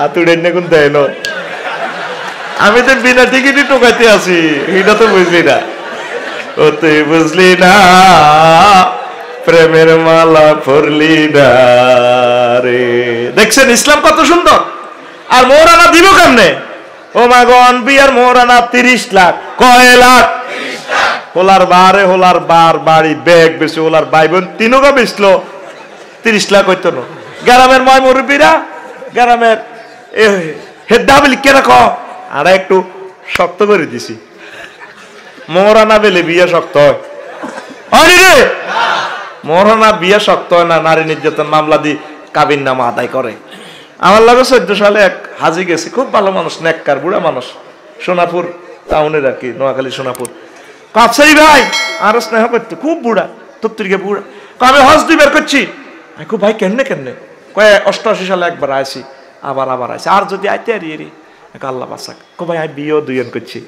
আতুডে নে কোন দেয় না আমি তো বিনা টিকিটই টোকাইতে আছি এটা তো বুঝলি না ও তুই বুঝলি না প্রেমের মালা পরলি না রে দেখছেন ইসলাম কত সুন্দর আর মোহরানা দিব কেমনে ও মাগন বিয়ার মোহরানা 30 লাখ কয় লাখ হোলার বারে হোলার বার বাড়ি ব্যাগ বেশি হোলার ভাই বোন তিনগা বেচলো 30 লাখ হইতো না গ্রামের ময় মুরব্বীরা গ্রামের হেডা বলি কে রাখো আর একটু শক্ত করে দিছি মোহরানা বেলে বিয়ে শক্ত হয় রে মোহরানা বিয়ে শক্ত হয় না নারী নির্যাতন মামলা দি কাবিন নামা আদায় করে আমার লাগে 14 সালে এক হাজি গেছি খুব ভালো মানুষ নেককার বুড়া মানুষ সোনাপুর টাউনের আর কি নোয়াখালী সোনাপুর কাছাই ভাই আরো স্নেহ করতো খুব বুড়া তত্ত্বকে বুড়া আমি হজ দুই বের করছি আমি খুব ভাই কেমনে কেমনে কয়ে 88 সালে একবার আইছি আবার আইছি আর যদি আইতে আর ইয়ে আল্লাহ বাসাক কো ভাই আমি বিয়েও দুইজন করছি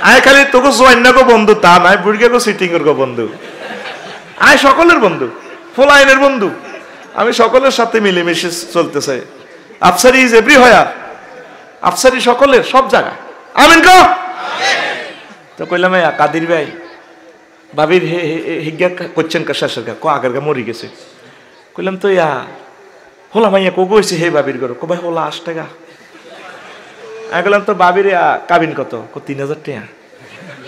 আয় খালি তোকে জয়েন গো বন্ধু তা নাই বুড়িকে গো সিটিং এর গো বন্ধু আয় সকলের বন্ধু ফোলাইনের বন্ধু আমি সকলের সাথে মিলেমিশে চলতে চাই আফসারি ইজ এভরি হোয়ার আফসারি সকলের সব জায়গায় আমিন কো তো কইলাম কাদির ভাই ভাবির হিজ্ঞা করছেন শেষের গা কো আগের গা মরি গেছে কইলাম তো ইয়া হোলা মাইয়া কো গইছে হে ভাবির ঘর কো ভাই হোলা 8 টাকা আমি কইলাম তো ভাবির কাবিন কত কো 3000 টাকা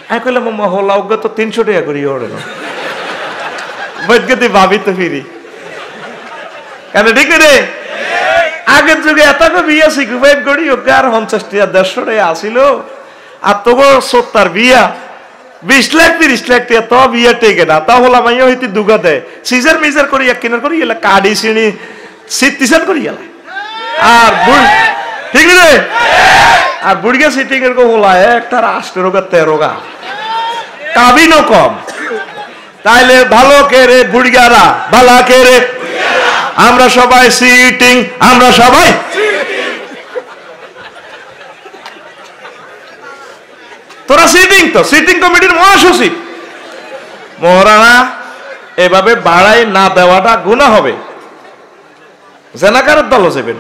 আমি কইলাম হোলা ওগা তো 300 টাকা করি ওরে না বৈদ্যতি ভাবি তো ফিরি কেন ঠিক রে আগের যুগে এত বিয়া শিখু ভাই গড়ি ওকে আর 50 টাকা 150 টাকা আসিল আর তোর 70 বিয়া 20 লাখ 30 লাখ টাকা তো বিয়া টেকে না তা হলা মাইয়া হইতে দুগা দেয় সিজার মিজার করি এক কিনার করি এলা কাডি সিনি সিটিসান করি এলা আর ঠিক রে আর বুড়িয়া সিটিং এর কো হলা একটা 18 গা 13 গা কাবিনও কম তাইলে ভালো কে রে বুড়িয়ারা ভালা কে রে আমরা সবাই সিটিং আমরা সবাই তোরা সিটিং কমিটির মহাসচিব মোহরানা এভাবে বাড়াই না দেওয়াটা গুনাহ হবে জেনাকারের দল যাবেন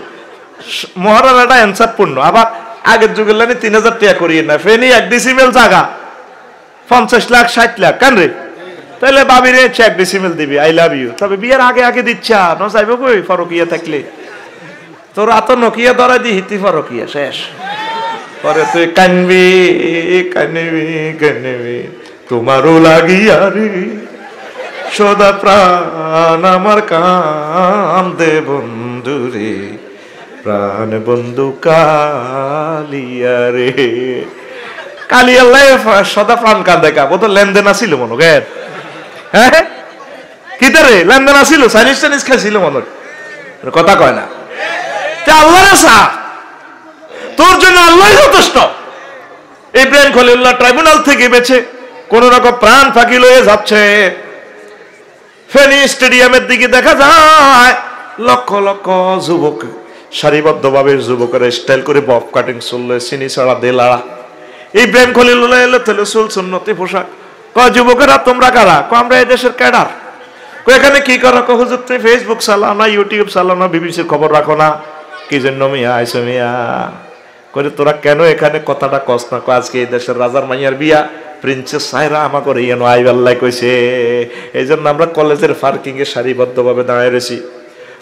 মোহরানাটা এনসারপূর্ণ আবার আগের যুগের লাইনে 3000 টাকা করিয়ে না ফেনি 1 ডিসিমেল জায়গা 50 লাখ 60 লাখ কেন রে তাহলে বাবিরে 1 ডিসিমেল দিবি আই লাভ ইউ তবে বিয়ের আগে আগে দিচ্ছা ন যাইব কই ফরকিয়া থাকলে তোর আত নকিয়া ধরা দি হিতি ফরকিয়া শেষ পরে তুই কানবি কানবি কানবি তোমারও লাগিয়া রে সদা প্রাণ আমার কান্দে বন্ধু রে প্রাণ বন্ধু কালিয়া রে কালিয়া সদা প্রাণ কান্দে কা ও তো লেনদেন আসিল মনে গের হ্যাঁ কিতারে লেনদেন আসিল চাইনিজ খাইছিল মনে কথা কয় না আল্লাহ তোর জন্য আল্লাহ যথেষ্ট ইব্রাহিম খলিলুল্লাহ ট্রাইব্যুনাল থেকে বেঁচে কোন রকম প্রাণ ফাঁকি লয়ে যাচ্ছে ফেনী স্টেডিয়ামের দিকে দেখা যায় লক্ষ লক্ষ যুবক সারিবদ্ধভাবে যুবকেরা স্টাইল করে বব কাটিং চললে চিনি ছাড়া দেলাড়া ইব্রাহিম খলিলুল্লাহ এলো তেলে চুল সুন্নতি পোশাক কয় যুবকেরা তোমরা কারা কো আমরা এই দেশের ক্যাডার কো এখানে কি করো কো হুজুর তুমি ফেসবুক চালাও না ইউটিউব চালাও না বিবিসির খবর রাখো না কি জন্য মিয়া আইসো মিয়া করে তোরা কেন এখানে কথাটা কস না কো আজকে এই দেশের রাজার মাইয়ার বিয়া প্রিন্সেস সাইরা আমা করে ইয়েন আইবাল্লাই কইছে এই জন্য আমরা কলেজের পার্কিং এ সারিবদ্ধভাবে দাঁড়ায় রয়েছি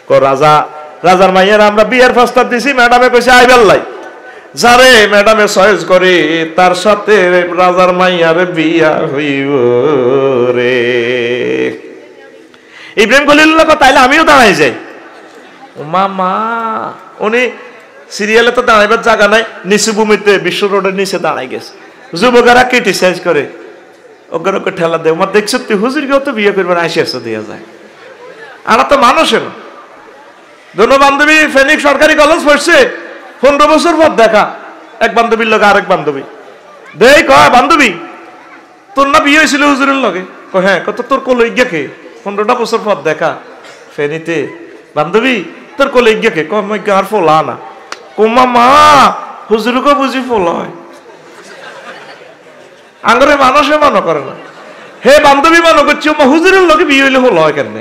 কো রাজার মাইয়ার আমরা বিয়ার প্রস্তাব দিছি ম্যাডামে কইছে আইবাল্লাই যারে ম্যাডামে চয়েস করে তার সাথে রাজার মাইয়ার বিয়া হইব রে। ইব্রাহিম খলিলুল্লাহ তাইলে আমিও দাঁড়াই যাই। মামা উনি সিরিয়ালে তো দাঁড়াইবার জায়গা নাই, নিচু ভূমিতে বিশ্ব রোডের নিচে দাঁড়াই গেছে। যুবকেরা ক্রিটিসাইজ করে, ওকে ঠেলা দেয়, আমার দেখছো তুই হুজুরকেও তো বিয়ে করবেন, আইসি আসতে দেওয়া যায়। আর তো মানুষের দুনো বান্ধবী ফেনিক সরকারি কলেজ পড়ছে, 15 বছর পর দেখা এক বান্ধবীর লগে আরেক বান্ধবী দেই কয়, বান্ধবী তোর না বিয়ে হয়েছিল হুজুরের লগে? হ্যাঁ। কত তোর কলইজ্ঞা কে? 15টা বছর পর দেখা ফেনীতে। বান্ধবী তোর কলইজ্ঞা কে? কয় আর ফোলা না। কোমা মা হুজুরকে বুঝি ফোলা হয়, আঙ্গরে মানুষে মনে করে না। হে বান্ধবী মনে করছি হুজুরের লগে বিয়ে হইলে ফোলা হয় কেন?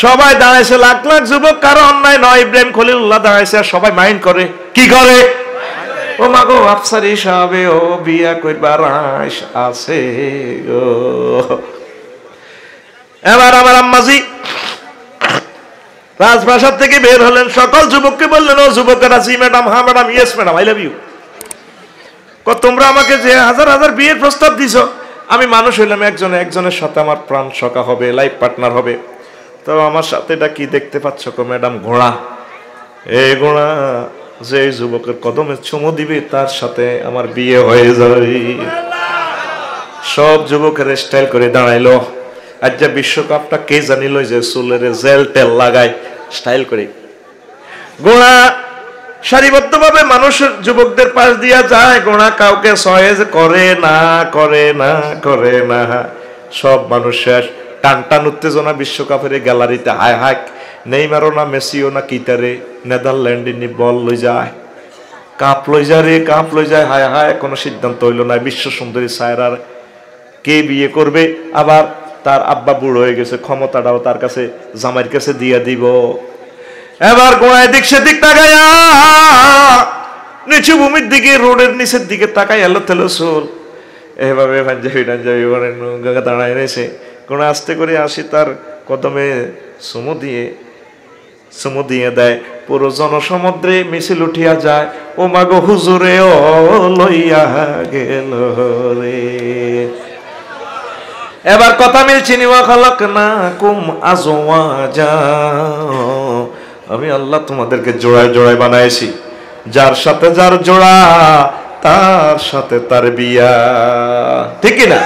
সবাই দাঁড়াইছে, লাখ লাখ যুবক, কারো অন্যায় নয়। ইব্রাহিম খলিলুল্লাহ দাঁড়াইছে আর সবাই মাইন্ড করে, কি করে? ও মাগো আফসারি সাহেবে ও বিয়া কইবার আছে গো। এবার আমার আম্মাজি রাজপ্রাসাদ থেকে বের হলেন, সকল যুবককে বললেন, ও যুবকেরা, জি ম্যাডাম, হ্যাঁ madam, yes madam, I love you. তোমরা আমাকে যে হাজার হাজার বিয়ের প্রস্তাব দিছো, আমি মানুষ হইলাম, একজনের সাথে আমার প্রাণ সখা হবে, লাইফ পার্টনার হবে। তো আমার সাথে এটা কি দেখতে পাচ্ছ গো ম্যাডাম? ঘোড়া। এই ঘোড়া যে যুবকের কদমে চুমু দিবে তার সাথে আমার বিয়ে হয়ে যাবে। সব যুবকের স্টাইল করে দাঁড়াইলো। আজ যে বিশ্বকাপটা কে জানিল যে চুলের জেল টেল লাগায় স্টাইল করে। ঘোড়া সারিবদ্ধভাবে মানুষের যুবকদের পাশ দিয়া যায়। ঘোড়া কাউকে সয়েজ করে না। সব মানুষ শেষ। টান টান উত্তেজনা বিশ্বকাপের গ্যালারিতে। হায় হায়, নেইমারও না মেসিও না কিতারে নেদারল্যান্ডে বল লই যায়, কাপ লই যায় রে, কাপ লই যায়। হায় হায়, কোনো সিদ্ধান্ত হইল না। বিশ্ব সুন্দরী সায়রার কে বিয়ে করবে? আবার তার আব্বা বুড়ো হয়ে গেছে, ক্ষমতাটাও তার কাছে, জামাইয়ের কাছে দিয়ে দিব। এবার গোড়ায় দিক সেদিক তাকাইয়া নিচু ভূমির দিকে, রোডের নিচের দিকে তাকাই, এলো তেলো চুল এভাবে পাঞ্জাবি দাঁড়ায় রয়েছে। কোন আস্তে করে আসি, তার কদমে চুমু দিয়ে দেয়। পুরো জনসমুদ্রে মিছিল উঠিয়া যায়, ও মাগো হুজুরে ও লইয়া গেল রে। এবার কথা মিলছি, নিওয়া খালাক না কুম আজওয়াজা, আমি আল্লাহ তোমাদেরকে জোড়ায় জোড়ায় বানাইছি। যার সাথে যার জোড়া, তার সাথে তার বিয়া। ঠিক কিনা?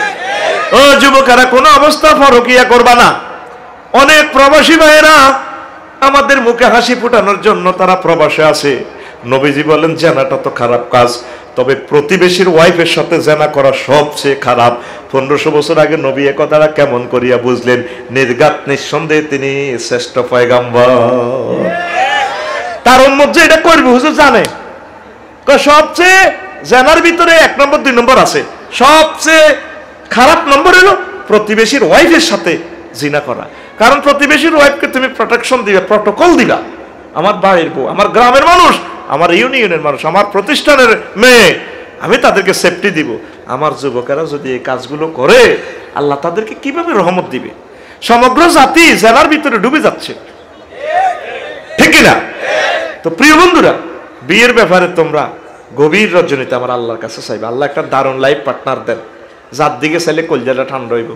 ও যুবকেরা, কোন অবস্থা ফরকিয়া করবা না। অনেক প্রবাসী ভাইয়েরা আমাদের মুখে হাসি ফুটানোর জন্য তারা প্রবাসে আছে। নবীজি বলেন জেনাটা তো খারাপ কাজ, তবে প্রতিবেশীর ওয়াইফের সাথে জেনা করা সবচেয়ে খারাপ। 1500 বছর আগে নবী এ কথাটা কেমন করিয়া বুঝলেন? নির্ঘাত নিঃসন্দেহে তিনি শ্রেষ্ঠ পয়গাম্বর। তার উম্মত যে এটা করবে হুজুর জানে। সবচেয়ে জেনার ভিতরে 1 নম্বর 2 নম্বর আছে, সবচেয়ে খারাপ নম্বর হলো প্রতিবেশীর ওয়াইফের সাথে জিনা করা। কারণ প্রতিবেশীর ওয়াইফকে তুমি প্রোটেকশন দিবে, প্রটোকল দিবা। আমার বাড়ির বউ, আমার গ্রামের মানুষ, আমার ইউনিয়নের মানুষ, আমার প্রতিষ্ঠানের মেয়ে, আমি তাদেরকে সেফটি দিব। আমার যুবকেরা যদি এই কাজগুলো করে, আল্লাহ তাদেরকে কিভাবে রহমত দিবে? সমগ্র জাতি জেনার ভিতরে ডুবে যাচ্ছে, ঠিক কিনা? তো প্রিয় বন্ধুরা, বিয়ের ব্যাপারে তোমরা গভীর রজনীতে আমার আল্লাহর কাছে চাইবে। আল্লাহ একটা দারুণ লাইফ পার্টনার দেন, যার দিকে চাইলে কলজাটা ঠান্ডা হইব,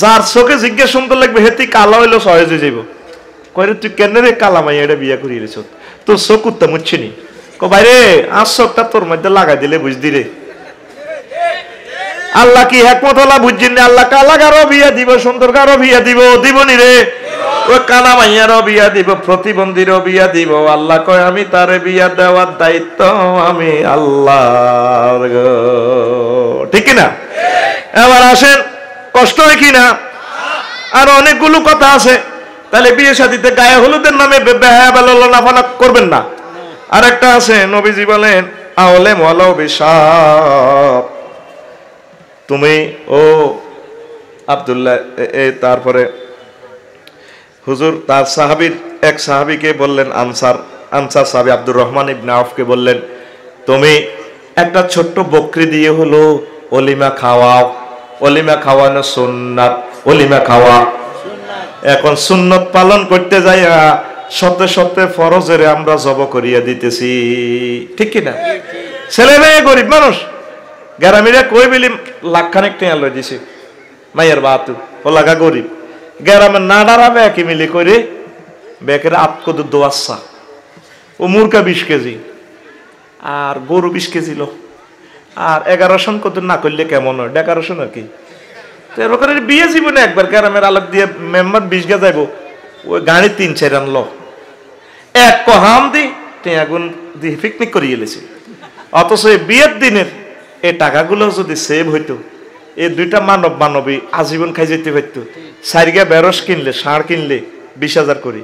যার চোখে জিজ্ঞেস সুন্দর লাগবে, হেতি কালা হইলো সহজে যাইব। কয়ে তুই কেন রে কালা মাই এটা বিয়া করিয়ে রেছ, তোর চোখ উঠতে মুচ্ছি নি। বাইরে আর চোখটা তোর মধ্যে লাগাই দিলে বুঝদি রে। আল্লাহ কি একমত হলা বুঝছেন? আল্লাহ কালা কারো বিয়া দিব, সুন্দর কারো বিয়া দিব, দিবনি রে। ও কানা মাইয়ারও বিয়া দিব, প্রতিবন্ধীরও বিয়া দিব। আল্লাহ কয় আমি তারে বিয়া দেওয়ার দায়িত্ব আমি আল্লাহর। ঠিক কিনা? এবার আসেন, কষ্ট হয় কিনা? আর অনেকগুলো কথা আছে। তাহলে বিয়ে শাদীতে গায়ে হলুদের নামে বেহায়া করবেন না। আর একটা আছে, নবীজি বলেন আওলে মলাও বিশাপ, তুমি ও আব্দুল্লাহ, তারপরে হুজুর তার সাহাবীর এক সাহাবীকে বললেন, আনসার সাহাবী আব্দুর রহমান ইবনে আউফকে বললেন, তুমি একটা ছোট্ট বকরি দিয়ে হলো অলিমা খাওয়াও। অলিমা খাওয়ানো সুন্নাত, অলিমা খাওয়া। এখন সুন্নত পালন করতে যাইয়া সত্যি সত্যি ফরজের আমরা জব করিয়া দিতেছি, ঠিক কিনা? ছেলে মেয়ে গরিব মানুষ, গ্রামীরা কই বিলি লাখখানেক টেয়া লই দিছে মাইয়ের বাতু ও লাগা গরিব, গ্রামের না দাঁড়াবে একই মিলি করে বেকের আতকদ দোয়াচ্ছা, ও মুরকা 20 কেজি আর গরু 20 কেজি লো, আর 1100 কত না করলে কেমন হয়? 1100 আর কি এরকম বিয়ে জীবনে একবার গ্রামের আলোক দিয়ে মেম্বার 20 গে যাইব, ওই গাড়ি 3-4 আনলো, এক কহাম দি টেয়াগুন দিয়ে পিকনিক করিয়ে গেলেছে। অথচ এই বিয়ের দিনের এই টাকাগুলো যদি সেভ হইতো, এই দুইটা মানব মানবী আজীবন খাই যেতে পারতো। 4 গা বেরস কিনলে, ষাঁড় কিনলে 20,000 করে,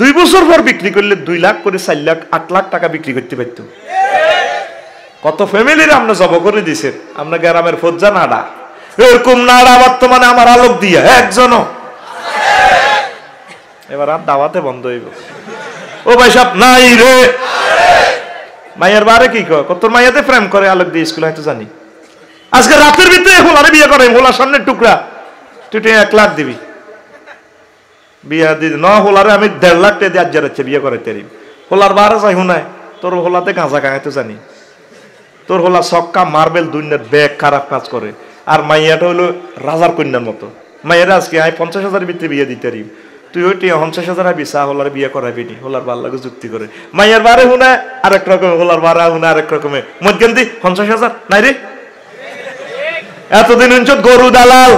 2 বছর পর বিক্রি করলে 2 লাখ করে 4 লাখ 8 লাখ টাকা বিক্রি করতে পারতো। কত ফ্যামিলির আমরা জব করে দিছেন, আমরা গ্রামের ফজ্জা নাড়া, এরকম নাড়া বর্তমানে আমার আলোক দিয়া একজনও। এবার আর দাওয়াতে বন্ধ হইব, ও ভাই সব নাই রে। মাইয়ার বারে কি কয়, তোর মাইয়াতে প্রেম করে আলোক দিয়ে স্কুলে হয়তো জানি, আজকে রাতের ভিতরে হোলারে বিয়ে করে, হোলার সামনে টুকরা, তুই 1 লাখ দিবি বিয়া দিদি ন, হোলারে আমি 1.5 লাখ টাকা দিয়ে আজ যাচ্ছে বিয়ে করে তেরি। হোলার বারে যাই হুনায়, তোর হোলাতে গাঁজা খায় তো জানি, তোর হোলা সক্কা মার্বেল দুনিয়ার ব্যাগ খারাপ কাজ করে, আর মাইয়াটা হলো রাজার কন্যার মতো। মাইয়ারা আজকে আমি 50,000 ভিতরে বিয়ে দিতে পারি, তুই ওইটি 50,000 আবি চা হোলার বিয়ে করাবি নি, হোলার বার লাগে যুক্তি করে। মাইয়ার বারে হুনায় আরেক রকম, হোলার বারে হুনা আরেক রকমের, মধ্যে 50,000 নাই রে। এতদিন গরু দালাল,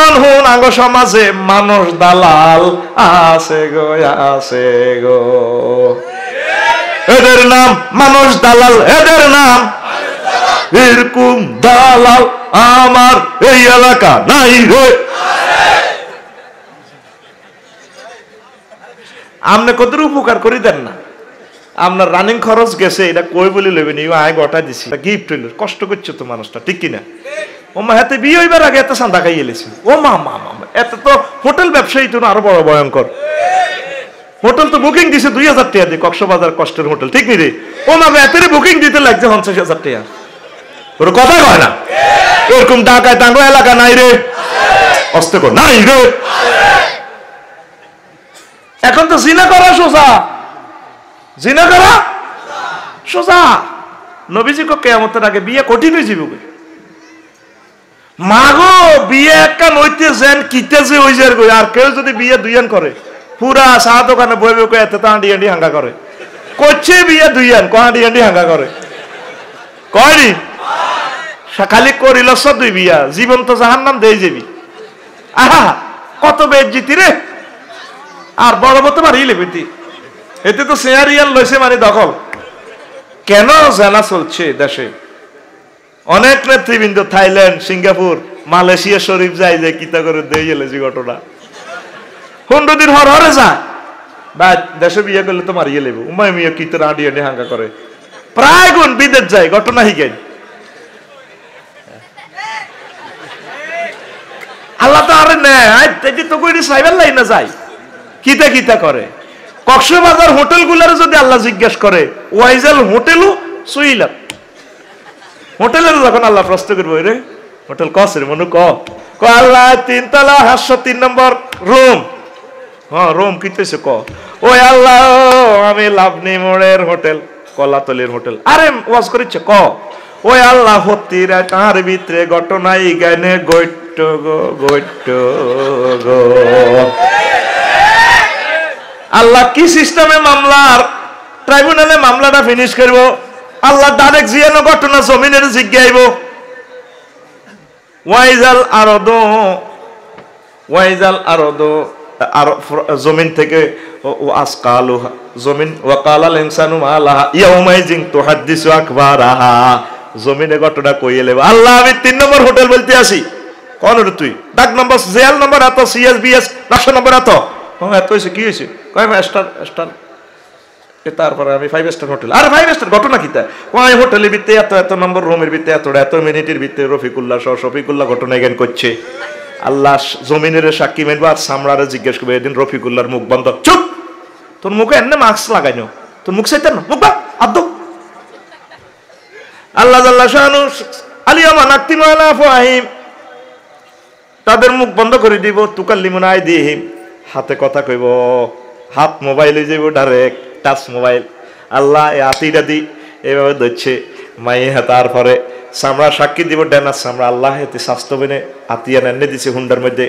অনহুন আঙ্গ সমাজে মানুষ দালাল আছে গো, আছে গো, এদের নাম মানুষ দালাল, এদের নাম এরকম দালাল আমার এই এলাকা নাই রে। আপনি কত উপকার করি দেন না, আপনার রানিং খরচ গেছে, এটা কই বলি লেবেন, আয় গোটা দিছি, গিফট হইল, কষ্ট করছে তো মানুষটা, ঠিক কিনা? ও মা হাতে বিয়ে হইবার আগে এত সান্দা খাইয়ে এলেছি, ও মা মা মা, এত তো হোটেল ব্যবসায়ী তো আরো বড় ভয়ঙ্কর। হোটেল তো বুকিং দিছে 2,000 টাকা দিয়ে, কক্সবাজার কষ্টের হোটেল, ঠিক নি রে? ও মা এতেরে বুকিং দিতে লাগছে 50,000 টাকা, ওর কথা কয় না। এরকম ঢাকায় টাঙ্গ এলাকা নাই রে, অস্তেকর নাই রে। এখন তো জিনা করা সোজা, জিনা করা সোজা। নবীজি কো কিয়ামতের আগে বিয়ে কঠিন হয়ে যাবে। মাগো বিয়ে একটা নইতে যেন কিতে যে হই যার গো, আর কেউ যদি বিয়ে 2 করে পুরা চা দোকানে বই বই এত তাঁডি আন্ডি হাঙ্গা করে, করছে বিয়ে 2 কহাডি আন্ডি হাঙ্গা করে, কয়নি খালি করিল 2 বিয়া, জীবন তো জাহান্নাম দেই যাবি। আহা কত বেজ্জিতি রে, আর বড় বড় মারি লেবিতি, এতে তো শেয়ারিয়াল লইছে মানে দখল। কেন জানা চলছে দেশে, অনেক নেতৃবৃন্দ থাইল্যান্ড, সিঙ্গাপুর, মালয়েশিয়া শরীফ যায় যে কিতা করে দিয়ে গেলে যে ঘটনা 15 দিন হরে যায় বা দেশে বিয়ে করলে তো মারিয়ে লেব, উমায় মিয়া কিতা আডি আডি হাঙ্গা করে, প্রায় গুণ বিদেশ যায় ঘটনা হিগাই। আল্লাহ তো আরে নেয় তো কই সাইবার লাইন না যায়, কিতা কিতা করে। কক্সবাজার হোটেল গুলার যদি আল্লাহ জিজ্ঞেস করে, ওয়াইজাল হোটেলও সুইলা হোটেলের যখন আল্লাহ প্রশ্ন করবো, রে হোটেল কসের মনু ক আল্লাহ 3 তলা 3 নম্বর রুম, হ্যাঁ রুম কিতেছে ক, ওই আল্লাহ আমি লাভনি মোড়ের হোটেল, কলাতলির হোটেল, আরে ওয়াজ করিচ্ছে ক, ওই আল্লাহ হতিরা তার ভিতরে ঘটনাই গানে গৈট গো গৈট গো। আল্লাহ কি সিস্টেমে মামলার ট্রাইব্যুনালে মামলাটা ফিনিশ করব, আল্লাহ ডাইরেক্ট জিয়ানো ঘটনা জমিনের জিজ্ঞাইব। ওয়াইজাল আরদো আর জমিন থেকে আসকালু জমিন ওয়াকালাল ইনসানু মা লাহা ইয়াউমাইজিন তুহাদ্দিসু আকবারাহা, জমিনে ঘটনা কইয়ে লেব। আল্লাহ আমি 3 নম্বর হোটেল বলতে আসি, কোন রে তুই ডাক নম্বর জেল নম্বর এত, সিএসবিএস 900 নম্বর এত, এত হয়েছে কি হয়েছে, কয় স্টার স্টার, তারপরে আমি 5 স্টার হোটেল, আর 5 স্টার ঘটনা কি তা, কয় হোটেলের ভিতরে এত এত নম্বর, রুমের ভিতরে এত মিনিটের ভিতরে রফিকুল্লাহ সহ শফিকুল্লাহ ঘটনা জ্ঞান করছে। আল্লাহ জমিনের সাক্ষী মেনবো আর সামরারে জিজ্ঞেস করবে, এদিন রফিকুল্লাহর মুখ বন্ধ, চুপ, তোর মুখে এনে মাস্ক লাগাইনো, তোর মুখ চাইতেন না, মুখ বা আদ্দ। আল্লাহ জাল্লা শানু আলিয়ামা নাক্তিমু আলা আফওয়াহিম, তাদের মুখ বন্ধ করে দিব, তুকাল্লিমুনা আইদিহিম, হাতে কথা কইব, হাত মোবাইলে যাইব ডাইরেক্ট টাচ মোবাইল। আল্লাহ এই আতিটা দি এইভাবে ধরছে মাইয়া, তারপরে চামড়া সাক্ষী দিব ডেনার চামড়া। আল্লাহ হেতে স্বাস্থ্য বেনে আতিয়ান এনে দিছে হুন্ডার মধ্যে,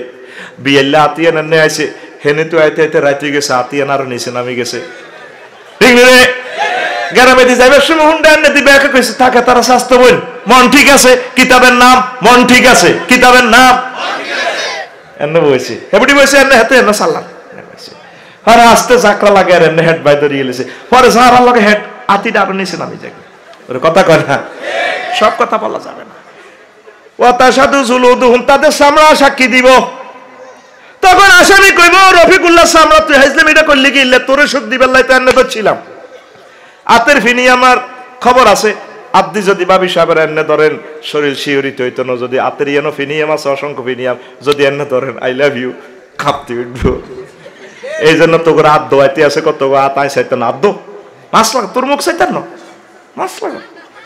বিয়েল্লা আতিয়ান এনে আছে হেনে তো আইতে আইতে রাইতে গেছে, আতিয়ান আরো নিচে নামি গেছে। ঠিক রে? গ্রামে দিয়ে যাইবার সময় হুন্ডা এনে দিবে, একে কইছে থাকে তারা স্বাস্থ্য বোন, মন ঠিক আছে, কিতাবের নাম মন ঠিক আছে, কিতাবের নাম এনে বইছে, হেবুটি বইছে এনে হাতে এনে সাল্লাম আরে আস্তে চাকরা লাগে আর এনে হেড বাই ধরিয়ে লেছে, পরে যার লগে হেড আতিটা আরো নিচে নামি যায়। ওর কথা কয় না, সব কথা বলা যাবে না। ও তার সাথে জুলুদুহুম, তাদের চামড়া সাক্ষী দিব। তখন আসামি কইব রফিকুল্লাহ চামড়া তুই হাইজলাম এটা করলি কি, ইল্লে তোরে সুখ দিবার লাই তো এনে তো ছিলাম। আতের ফিনি আমার খবর আছে, আপনি যদি বাবি সাহেবের এনে ধরেন শরীর শিহরিত হইতো না, যদি আতের ইয়েনো ফিনিয়াম আছে অসংখ্য ফিনিয়াম, যদি এনে ধরেন আই লাভ ইউ কাঁপতে উঠবো। এই জন্য তো করে হাত দোয়াইতে আছে, কত হাত আই চাইতেন হাত দো মাছ লাগ, তোর মুখ চাইতেন না মাছ লাগ,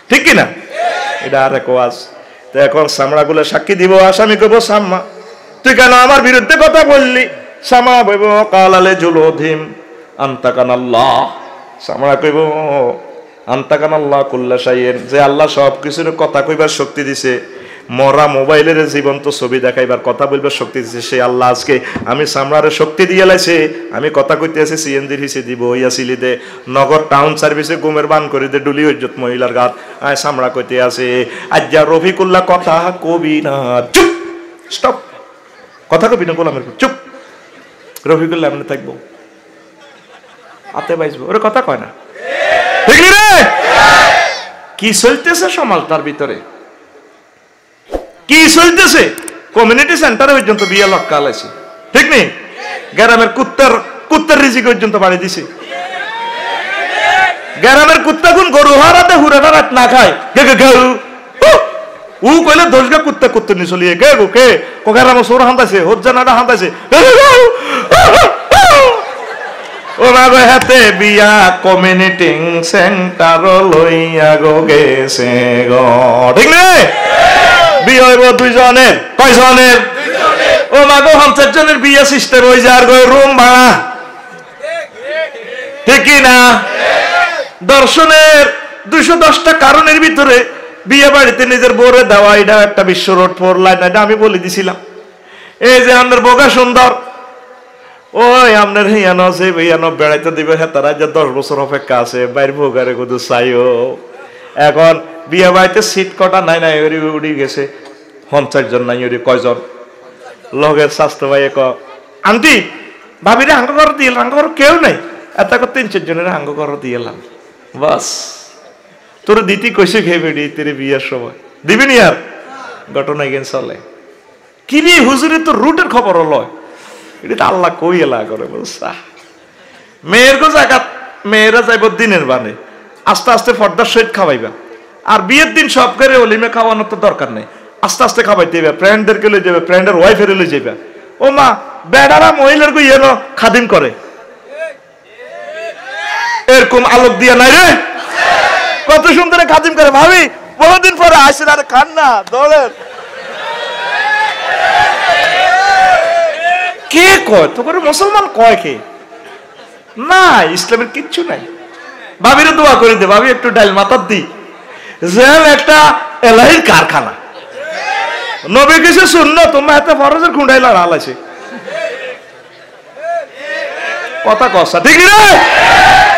ঠিক কিনা? এটা আর এক ওয়াজ। তো এখন চামড়াগুলো সাক্ষী দিব, আসামি কইব সাম্মা তুই কেন আমার বিরুদ্ধে কথা বললি? সামা বইব কালালে জুলুধিম আনতাকান আল্লাহ, চামড়া কইব আনতাকান আল্লাহ কুল্লা শাইইন, যে আল্লাহ সব কিছুর কথা কইবার শক্তি দিছে, মরা মোবাইলের জীবন্ত ছবি দেখাইবার কথা বলবার শক্তি দিছে, সেই আল্লাহ আজকে আমি চামড়ারে শক্তি দিয়ে লাইছে, আমি কথা কইতে আছি সিএনজির হিসে দিব হইয়াছিলি দে, নগর টাউন সার্ভিসে গুমের বান করে দে ডুলি ইজ্জত মহিলার গাত, আয় চামড়া কইতে আছে আজ্জা রফিকুল্লাহ কথা কবি না, চুপ স্টপ, কথা কবি না গোলামের চুপ, রফিকুল্লাহ এমনি থাকবো হাতে বাইসবো, ওরে কথা কয় না, ঠিক রে? কি চলতেছে সমাজটার ভিতরে, কি চলতেছে? কমিউনিটি সেন্টারে পর্যন্ত বিয়ে লটকা লাইছে, ঠিক নেই? গ্রামের কুত্তার রিজিক পর্যন্ত বাড়ি দিছে। গ্রামের কুত্তা কোন গরু হারাতে হুরাটা রাত না খায়, গে গে গে উ কইলে দশগা কুত্তা কুত্তা নি চলিয়ে গে গো কে কোকারাম সোর হান্দাছে হজ্জানাটা হান্দাছে, ওরা হাতে বিয়া কমিউনিটি সেন্টার লইয়া গো গেছে গো, ঠিক নেই? বিয়ে হইব দুইজনের, কয়জনের? ও মাগো 50 জনের বিয়ে সিস্টেম হয়ে যায়, আর রুম ভাড়া, ঠিক কি না? দর্শনের 210টা কারণের ভিতরে বিয়ে বাড়িতে নিজের বউরে দেওয়া, এটা একটা বিশ্ব রোড 4 লাইন, এটা আমি বলে দিছিলাম। এই যে আপনার বোগা সুন্দর, ওই আপনার হিয়ানো আছে হিয়ানো বেড়াইতে দিবে, হ্যাঁ তারা যে 10 বছর অপেক্ষা আছে, বাইর ভোগারে কদু চাইও। এখন বিয়ে বাড়িতে সিট কটা নাই, নাই ওরি উড়ি গেছে 50 জন, নাই ওরি কয়জন লগের স্বাস্থ্য ভাই ক আন্টি ভাবিরে হাঙ্গ ঘর দিয়ে হাঙ্গ ঘর কেউ নাই, এত 3-4 জনের হাঙ্গ ঘর দিয়েলাম, বাস তোর দিতি কইসে খেয়ে বেড়ি তেরে বিয়ের সময় দিবি নি আর ঘটনা গেন চলে কি রে হুজুরে তো রুটের খবর হলো, এটা তো আল্লাহ কই এলা করে বলছা। মেয়ের গো জায়গা মেয়েরা যাইব দিনের বানে, আস্তে আস্তে ফর্দার সহিত খাওয়াইবা, আর বিয়ের দিন সব করে অলিমে খাওয়ানোর তো দরকার নেই, আস্তে আস্তে খাওয়াইতে হবে, ফ্রেন্ডদেরকে লই যাবে, ফ্রেন্ডের ওয়াইফের লই যাবে। ও মা বেড়ারা মহিলার গো ইয়েনো খাদিম করে, এরকম আলোক দিয়া নাই রে, কত সুন্দর খাদিম করে, ভাবি বহুদিন পরে আসেন আর খান না দলের কে কয় তো করে মুসলমান কয় কে না, ইসলামের কিচ্ছু নাই। ভাবিরে দোয়া করে দে, ভাবি একটু ডাইল মাথার দি, যেন একটা এলাহির কারখানা, নবী কিছু শুনলো তোমার হাতে ফরজের খুঁড়াইলা রাল আছে, কথা কষা, ঠিক রে?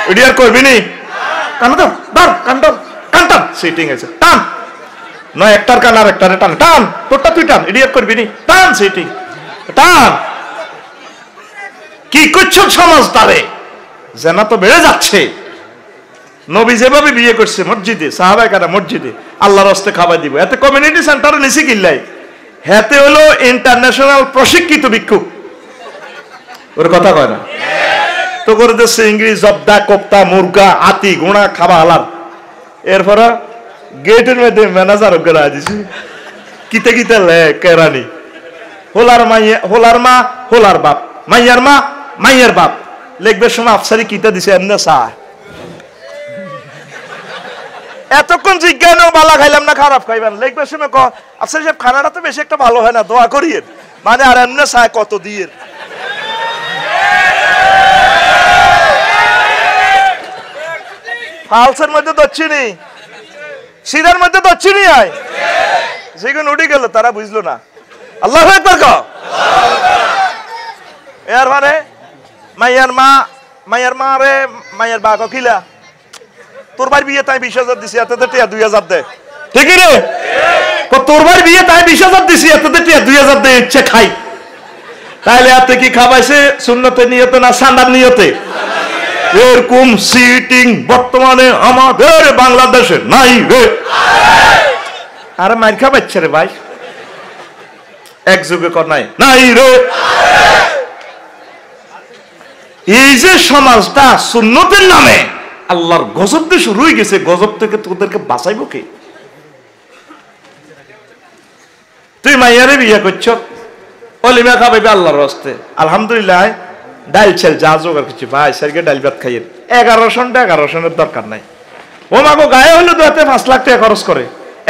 এটি আর করবি নি, কান তো ধর কান টান সিটিং আছে, টান নয় একটার কান আর একটারে টান, টান তোরটা তুই টান, এটি আর করবি নি, টান সিটিং টান। কি করছো সমাজ তারে, জেনা তো বেড়ে যাচ্ছে। নবী যেভাবে বিয়ে করছে মসজিদে, সাহাবায়ে কেরাম মসজিদে আল্লাহর রাস্তায় খাবার দিব, এতে কমিউনিটি সেন্টারে নিছি কিল্লাই, হাতে হলো ইন্টারন্যাশনাল প্রশিক্ষিত ভিক্ষুক, ওর কথা কয় না তো করে দিচ্ছে ইংরেজি জব্দা কোপ্তা মুরগা আতি গুণা খাবা হালাল। এরপরে গেটের মধ্যে ম্যানেজার ওকে দিছে কিতে কিতে লে কেরানি, হোলার মাইয়া হোলার মা হোলার বাপ, মাইয়ার মা মাইয়ার বাপ, লিখবে সময় আফসারি কিতা দিছে এমনি চা, এতক্ষণ জিজ্ঞানো বালা খাইলাম না খারাপ খাইবেন, লিখবে সময় ক আফসারি সাহেব খানাটা তো বেশি একটা ভালো হয় না, দোয়া করিয়ে, মানে আর এমনি চা কত দিয়ে ফালসের মধ্যে দচ্ছিনি, সিরার মধ্যে দচ্ছিনি আয়, সেগুন উঠে গেল, তারা বুঝলো না। আল্লাহু আকবার কও। এর মানে মায়ের মা রে মায়ের বা কিলা তোর ভাই বিয়ে তাই 20,000 দিছি, এত 2,000 দে, ঠিক রে? তোর ভাই বিয়ে তাই 20,000 দিছি, এত 2,000 দে, ইচ্ছে খাই। তাহলে এত কি খাবাইছে সুন্নতে নিয়তে না সান্দার নিয়তে? এরকম সিটিং বর্তমানে আমাদের বাংলাদেশে নাই রে। আরে মার খাবাইছে রে ভাই, এক যুগে কর নাই নাই রে। এই যে সমাজটা সুন্নতের নামে আল্লাহর গজব দিয়ে শুরু হয়ে গেছে, গজব থেকে তোদেরকে বাঁচাইব কে? তুই মাইয়ারে বিয়ে করছ, অলিমা খাবাইবে আল্লাহর রাস্তে, আলহামদুলিল্লাহ ডাইল ছেল যা জোগাড় করছি ভাই, স্যারকে ডাইল ভাত খাইয়েন, 1100 দরকার নাই। ও মাগো গায়ে হলো তো 5 লাখ টাকা খরচ করে,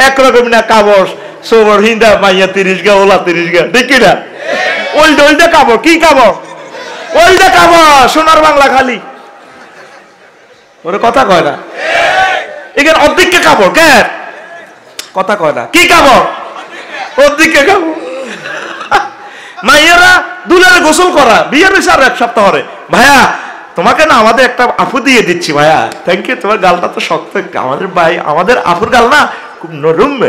একরকম না কাবর সোবর হিন্দা মাইয়া 30 গা, ওলা 30 গা, দেখি না? ওইটা কাবর, কি কাবর? ওইটা কাবর, সোনার বাংলা খালি। ওরে কথা কয় না, এখানে অর্ধেককে কাবর কে কথা কয় না, কি কাবর? অর্ধেককে কাবর। মাইয়ারা দুলারে গোসল করা, বিয়ের হয়েছে আর 1 সপ্তাহ হরে, ভাইয়া তোমাকে না আমাদের একটা আফু দিয়ে দিচ্ছি ভাইয়া, থ্যাংক ইউ, তোমার গালটা তো শক্ত, আমাদের ভাই আমাদের আফুর গাল না খুব নরম।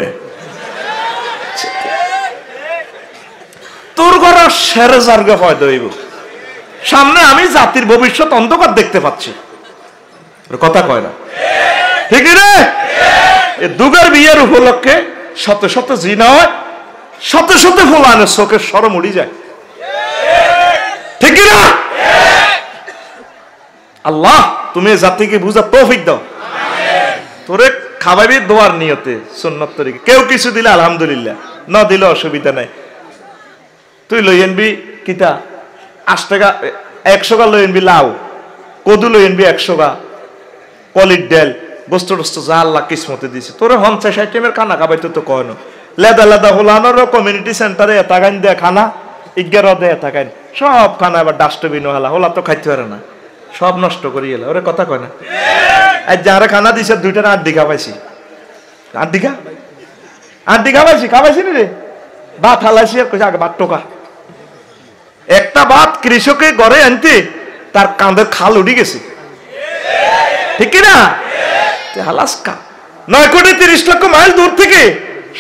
তোর ঘরে সেরে জার্গে হয় দইব, সামনে আমি জাতির ভবিষ্যৎ অন্ধকার দেখতে পাচ্ছি, কথা কয় না, ঠিক রে? এই দুগের বিয়ের উপলক্ষে শত শত জিনা হয়, শত শত ফোলানের চোখের সরম উড়ি যায়, ঠিক না? আল্লাহ তুমি জাতিকে বুঝা তৌফিক দাও। তোরে খাওয়াবি দোয়ার নিয়তে সুন্নত তরিকা, কেউ কিছু দিলে আলহামদুলিল্লাহ, না দিলে অসুবিধা নাই। তুই লই আনবি কিতা 8 টাকা 100 গা লই আনবি লাউ, কদু লই আনবি 100 গা, কলির ডেল, বস্তু টস্তু যা আল্লাহ কিসমতে দিছে, তোরে 50 আইটেমের খানা খাবাইতে তো কয় না। লেদা লেদা হোলানোর কমিউনিটি সেন্টারে এত গান দেয় খানা, 11 দেয় এত গান, সব খানা এবার ডাস্টবিন হলা, হোলা তো খাইতে পারে না, সব নষ্ট করি এলো, ওরে কথা কয় না। আর যারা খানা দিছে 2টার 8 দিঘা পাইছি, 8 দিঘা খাবাইছি নি রে, ভাত হালাইছি আর কইছে আগে ভাত টোকা। একটা ভাত কৃষকে ঘরে আনতে তার কাঁধের খাল উঠে গেছে, ঠিক না? হালাসকা 9 কোটি 30 লক্ষ মাইল দূর থেকে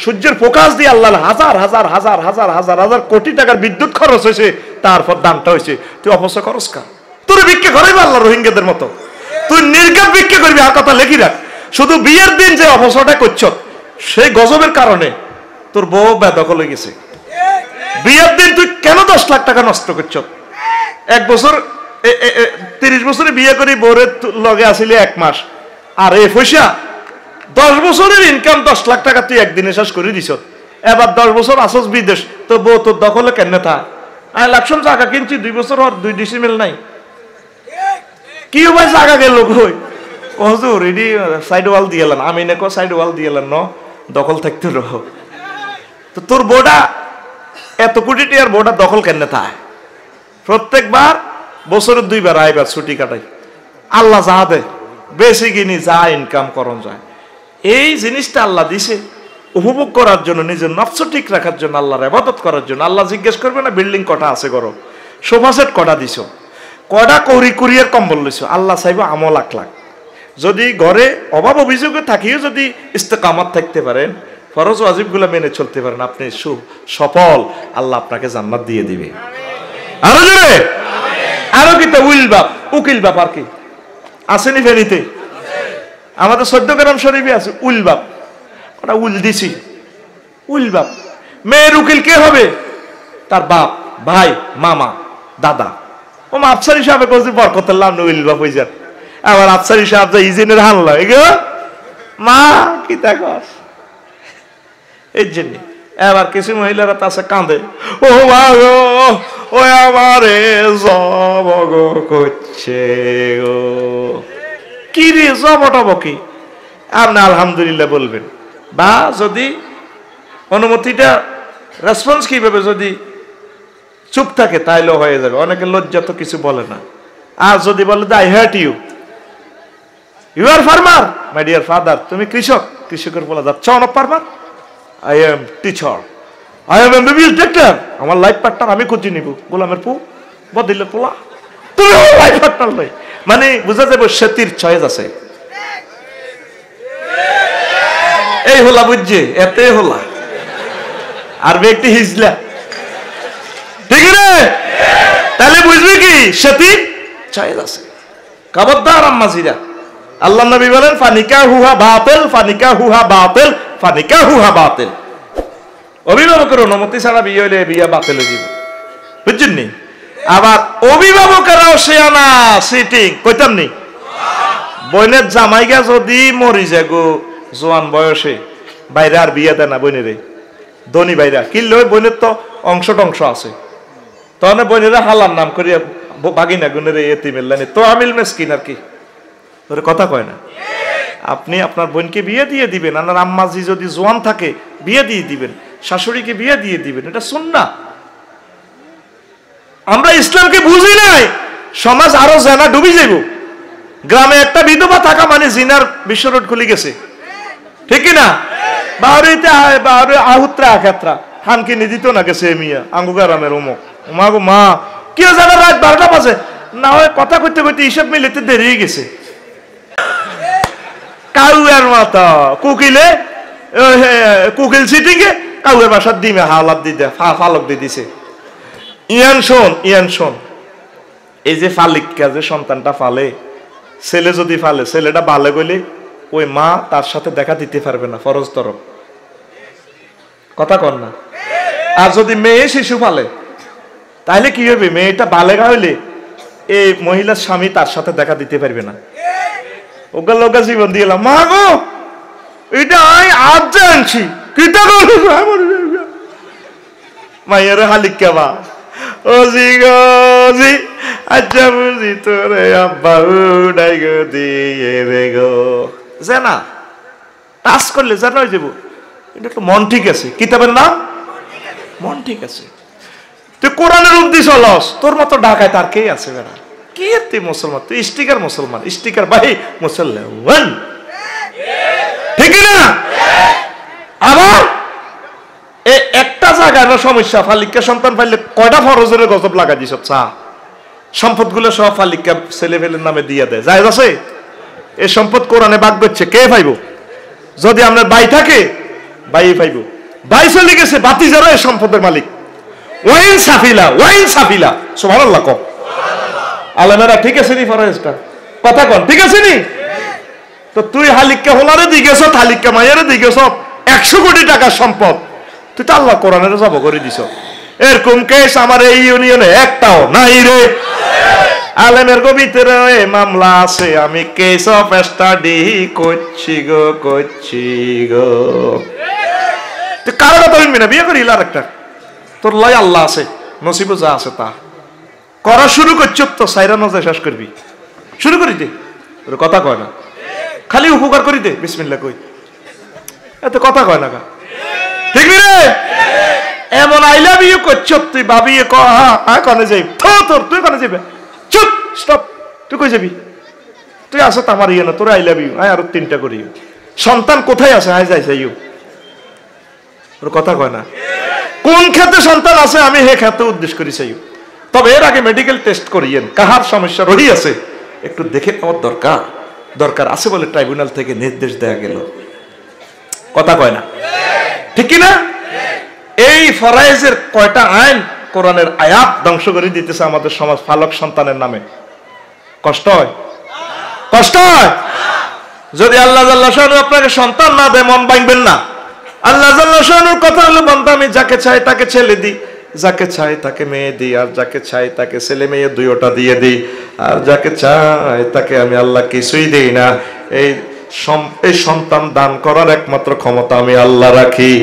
সূর্যের প্রকাশ দিয়ে আল্লাহ হাজার হাজার হাজার হাজার হাজার হাজার কোটি টাকার বিদ্যুৎ খরচ হয়েছে, তারপর দামটা হয়েছে, তুই অপচয় করস কা? তোর ভিক্ষা করাইবে আল্লাহ রোহিঙ্গাদের মতো, তুই নির্ঘাত ভিক্ষা করবি। আর কথা লেখি রাখ, শুধু বিয়ের দিন যে অপচয়টা করছ সেই গজবের কারণে তোর বউ বেদখল হয়ে গেছে। বিয়ের দিন তুই কেন 10 লাখ টাকা নষ্ট করছ? 1 বছর 30 বছরে বিয়ে করি বউরের লগে আসিলি 1 মাস, আর এই পয়সা 10 বছরের ইনকাম 10 লাখ টাকা তুই একদিনে শেষ করে দিছ। এবার 10 বছর আসস বিদেশ, তো বউ তোর দখলে কেন থা? আমি লাকসম জায়গা কিনছি 2 বছর হর 2 ডিসিমেল নাই, কি ভাই জায়গা গেল কই? হুজুর এডি সাইড ওয়াল দিয়েলেন, আমি না কো সাইড ওয়াল দিয়েলেন, ন দখল থাকতে রহ। তো তোর বউটা এত কোটি টাকার বউটা দখল কেন থা? প্রত্যেকবার বছরের 2 বার আইবার ছুটি কাটাই, আল্লাহ যা দেয় বেশি কিনি যা ইনকাম করন যায়, এই জিনিসটা আল্লাহ দিছে উপভোগ করার জন্য, নিজের নফস ঠিক রাখার জন্য, আল্লাহর ইবাদত করার জন্য। আল্লাহ জিজ্ঞেস করবে না বিল্ডিং কটা আছে করো, সোফা সেট কটা দিছো, কটা কুরিয়ার কম্বল লইছো, আল্লাহ চাইব আমল 1 লাখ। যদি ঘরে অভাব অভিযোগে থাকিও যদি ইস্তেকামত থাকতে পারেন, ফরজ ওয়াজিবগুলো মেনে চলতে পারেন, আপনি সফল, আল্লাহ আপনাকে জান্নাত দিয়ে দিবে। আরো জোরে, আরো কি? তো উকিল বাপ আর কি আসেনি ফেরিতে? আমাদের 14 গ্রাম শরীফে আছে উল বাপ, ওটা উল দিছি, উল বাপ। মেয়ের উকিল কে হবে? তার বাপ, ভাই, মামা, দাদা। ও আফসারি সাহেব করছে বরকতের লাভ না, উল বাপ হয়ে যান। আবার আফসারি সাহেব যে ইজিনের হানলো এগো মা কি দেখস, এই জন্য এবার কিছু মহিলারা তাছে কাঁদে, ও মা গো, ও আমারে জবগ করছে গো। কি রে জবটব কি? আপনি আলহামদুলিল্লাহ বলবেন, বা যদি অনুমতিটা রেসপন্স কিভাবে যদি চুপ থাকে তাইলেও হয়ে যাবে। অনেকে লজ্জা তো কিছু বলে না, আর যদি বলে I hurt you, you are farmer, my dear father, তুমি কৃষক, কৃষকের বলা যাচ্ছে an farmer, I am teacher, I am MBBS doctor, আমার লাইফ পার্টনার আমি খুঁজে নিব, গোলামের পু বদিলে পোলা, তুমি আমার লাইফ পার্টনার নয়। মানে বুঝা যাবে সেতির চয়েস আছে। এই হলা বুঝছে, এতে হলা আর ব্যক্তি হিজলা, ঠিক রে? তাহলে বুঝবি কি সেতির চয়েস আছে। খবরদার আম্মাজিরা, আল্লাহ নবী বলেন ফানিকা হুহা বাতিল, ফানিকা হুহা বাতিল, ফানিকা হুহা বাতিল। অভিভাবকের অনুমতি ছাড়া বিয়ে হইলে বিয়ে বাতিল হয়ে যাবে, বুঝছেন নি? আবার অভিভাবকেরাও শেয়ানা সিটিং কইতাম নি, বোনের জামাইগা যদি মরি যায় গো জোয়ান বয়সে, বাইরে আর বিয়ে দেয় না বোনেরে, ধনী বাইরা কিনলে বোনের তো অংশ টংশ আছে, তখন বোনেরা হালার নাম করিয়া বাগিনা গুনের এতিমের লাইনে তো আমিল মেসকিন আর কি, তোর কথা কয় না। আপনি আপনার বোনকে বিয়ে দিয়ে দিবেন, আপনার আম্মাজি যদি জোয়ান থাকে বিয়ে দিয়ে দিবেন, শাশুড়িকে বিয়ে দিয়ে দিবেন, এটা সুন্নাহ। আমরা ইসলামকে বুঝি নাই, সমাজ আরো জানা ডুবি যাইব। গ্রামে একটা বিধবা থাকা মানে জিনার বিশ্বরোড খুলে গেছে, ঠিক না? বাড়িতে আহুত্রা আখাত্রা খানকে নিদিত না গেছে মিয়া আঙ্গুগারামের অমুক মাগো মা কি জানা রাত 12টা বাজে না হয় কথা কইতে কইতে হিসাব মিলিতে দেরি হয়ে গেছে। কাউয়ার মাথা কুকিলে কুকিল সিটিংয়ে কাউয়ের বাসার ডিমে হালাত দিতে ফালক দিয়ে দিছে। ইয়ান শোন, এই যে ফালিকা যে সন্তানটা ফালে, ছেলে যদি ফালে, ছেলেটা বালে গেলে ওই মা তার সাথে দেখা দিতে পারবে না, ফরজ তরফ, কথা কর না। আর যদি মেয়ে শিশু ফালে তাহলে কি হবে? মেয়েটা বালেগা হইলে এই মহিলার স্বামী তার সাথে দেখা দিতে পারবে না। ওগা লোকা জীবন দিলাম মা গো এটা আজ জানছি কিটা মায়ের হালিকা বা ও জি গো জি আচ্ছা বুঝি তোরে আব্বা উড়াই গো দিয়ে রে গো জানা টাচ করলে জানা হয়ে যাবো। এটা তো মন ঠিক আছে, কিতাবের নাম মন ঠিক আছে। তুই কোরআনের রূপ দিয়ে চলস, তোর মতো ঢাকায় তার কে আছে বেড়া? কি তুই মুসলমান, তুই স্টিকার মুসলমান, স্টিকার ভাই মুসলমান, ঠিক না? আবার একটা জায়গায় সমস্যা, ফালিকা সন্তান পাইলে কয়টা ফরজের গজব লাগা দিস, চা সম্পদ গুলো সব ফালিকা ছেলে ফেলের নামে দিয়ে দেয়, জায়েজ আছে? এই সম্পদ কোরআনে ভাগ করছে, কে পাইব? যদি আপনার ভাই থাকে ভাই পাইব, ভাই চলে গেছে বাতি যারা এই সম্পদের মালিক। ওয়াইন সাফিলা সুবহানাল্লাহ কম আলেমেরা ঠিক আছে নি? ফরজটা কথা কন ঠিক আছে নি? তো তুই হালিকা হোলারে দিগেছ, হালিকা মাইয়ারে দিগেছ 100 কোটি টাকার সম্পদ, তুই তো আল্লাহ কোরআনের জব করে দিছ। এরকম কেস আমার এই ইউনিয়নে একটাও নাই রে। আলেমের ভিতরে মামলা আছে, আমি কেস অফ স্টাডি করছি গো। তুই কারো কথা শুনবি না, বিয়ে করিল আর একটা, তোর লাই আল্লাহ আছে, নসিব যা আছে তা করা শুরু করছ তো সাইরা নজা শেষ করবি, শুরু করি দে, তোর কথা কয় না, খালি উপকার করি দে বিসমিল্লাহ কই, এত কথা কয় না কা, ঠিক রে? এমন আই লাভ ইউ করছ তুই ভাবি কনে যাই তোর, তুই কনে যাবি? চুপ স্টপ, তুই কই যাবি? তুই আসো আমার ইয়ে না, তোর আই লাভ ইউ, আরো 3টা করি। সন্তান কোথায় আছে? আয় যাই ইউ, তোর কথা কয় না। কোন ক্ষেত্রে সন্তান আছে আমি হে ক্ষেত্রে উদ্দেশ্য করি চাই। তবে এর আগে মেডিকেল টেস্ট করিয়েন, কাহার সমস্যা রহি আছে একটু দেখে নেওয়ার দরকার আছে বলে ট্রাইব্যুনাল থেকে নির্দেশ দেয়া গেল, কথা কয় না, ঠিক কি না? এই ফরাইজের কয়টা আইন কোরআনের আয়াত ধ্বংস করে দিতেছে আমাদের সমাজ ফালক সন্তানের নামে। কষ্ট হয়? যদি আল্লাহ জাল্লাহ শানু আপনাকে সন্তান না দেয় মন ভাঙবেন না। আল্লাহ জাল্লাহ শানুর কথা হলো বান্দা আমি যাকে চাই তাকে ছেলে দিই, যাকে চাই তাকে মেয়ে দিই, আর যাকে চাই তাকে ছেলে মেয়ে দুইটা দিয়ে দিই, আর যাকে চাই তাকে আমি আল্লাহ কিছুই দিই না। এই সন্তান দান করার একমাত্র ক্ষমতা আমি আল্লাহ রাখি।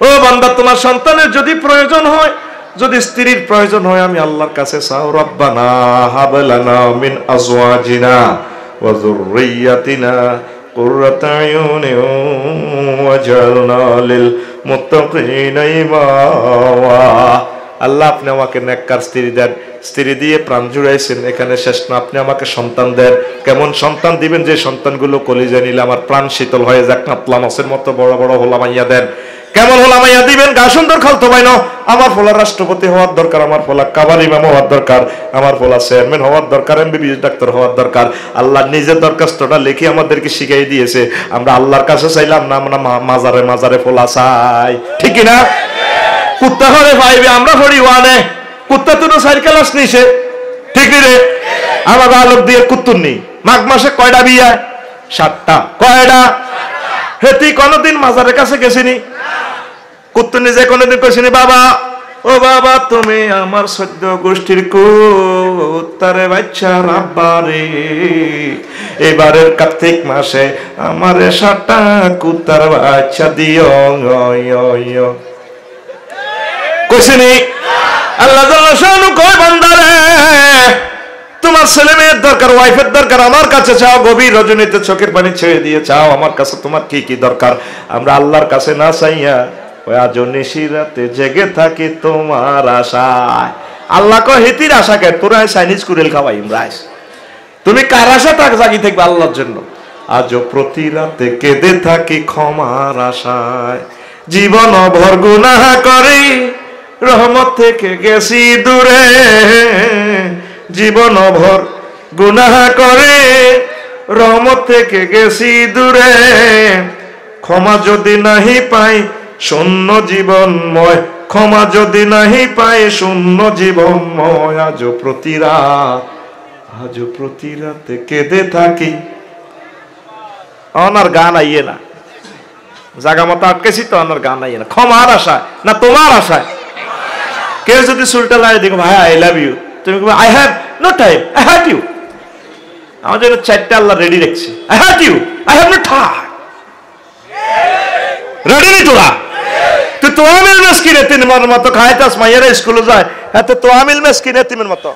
ও বান্দা তোমার সন্তানের যদি প্রয়োজন হয়, যদি স্ত্রীর প্রয়োজন হয়, আমি আল্লাহর কাছে চাও রব্বানা হাব লানা মিন আজওয়াজিনা ওয়া যুররিয়াতিনা কুররাতা আয়ুনি ওয়াজআলনা লিল মুত্তাকিনা ইমামা। আল্লাহ আপনি আমাকে নেককার স্ত্রী দেন, স্ত্রী দিয়ে প্রাণ জুড়াইছেন, এখানে শেষ না, আপনি আমাকে সন্তান দেন। কেমন সন্তান দিবেন যে সন্তানগুলো কলিজা নিলে আমার প্রাণ শীতল হয়ে যাক, কাতলা মাছের মতো বড় বড় হোলা মাইয়া দেন। কেমন হোলা মাইয়া দিবেন? গা সুন্দর খালতো ভাই না, আমার ফোলা রাষ্ট্রপতি হওয়ার দরকার, আমার ফোলা কাবার ইমাম হওয়ার দরকার, আমার ফোলা চেয়ারম্যান হওয়ার দরকার, এমবিবিএস ডাক্তার হওয়ার দরকার। আল্লাহ নিজের দরখাস্তটা লিখে আমাদেরকে শিখাই দিয়েছে। আমরা আল্লাহর কাছে চাইলাম না, আমরা মাজারে মাজারে ফোলা চাই, ঠিক না? কুত্তা হলে পাইবে, আমরা পড়ি ওয়ানে, কুত্তা তো সাইড ক্লাস নিছে, ঠিক রে? আমার আলোক দিয়ে কুত্তুর নেই। মাঘ মাসে কয়টা বিয়া? 7টা। কয়টা? হেতি কোনদিন মাজারের কাছে গেছিনি? কুত্তুর নিজে কোনদিন কইছিনি বাবা, ও বাবা তুমি আমার সদ্য গোষ্ঠীর কুত্তারে বাচ্চা রাব্বারে, এবারের কার্তিক মাসে আমারে 7টা কুত্তার বাচ্চা দিও। কইছিনি? আল্লাহ জাল্লা শানু কয় বান্দারে, তোমার ছেলে মেয়ের দরকার, ওয়াইফের দরকার, আমার কাছে চাও। গভীর রজনীতে চোখের পানি ছেড়ে দিয়ে চাও আমার কাছে তোমার কি কি দরকার। আমরা আল্লাহর কাছে না চাইয়া ওই আজ নিশিরাতে জেগে থাকি তোমার আশায়। আল্লাহ কয় হেতির আশা কে? তোরা চাইনিজ কুড়েল খাওয়াই রাইস, তুমি কার আশা তাক জাগি থাকবে আল্লাহর জন্য। আজও প্রতি রাতে কেঁদে থাকি ক্ষমার আশায়, জীবন ভর গুনাহ করে রহমত থেকে গেছি দূরে, জীবন ভর গুনাহ করে রহমত থেকে গেছি দূরে, ক্ষমা যদি নাহি পাই শূন্য জীবনময়, ক্ষমা যদি নাহি পাই শূন্য জীবনময়। আজও প্রতি রাতে কেঁদে থাকি। অনার গান আইয়ে না, জাগা মতো আটকেছি তো, অনার গান আইয়ে না। ক্ষমার আশা না তোমার আশায়? কেউ যদি সুলটা লাগে দেখো ভাই আই লাভ ইউ, তুমি I have no time, I hate you. আমার জন্য 4টা আল্লাহ রেডি রেখেছে। I hate you, I have no time. Ready নি তোরা? তুই তো আমিল মেসকিন এতিমের মতো খাইতাস, মাইয়ারা স্কুলে যায়, হ্যাঁ তো আমিল মেসকিন এতিমের মতো।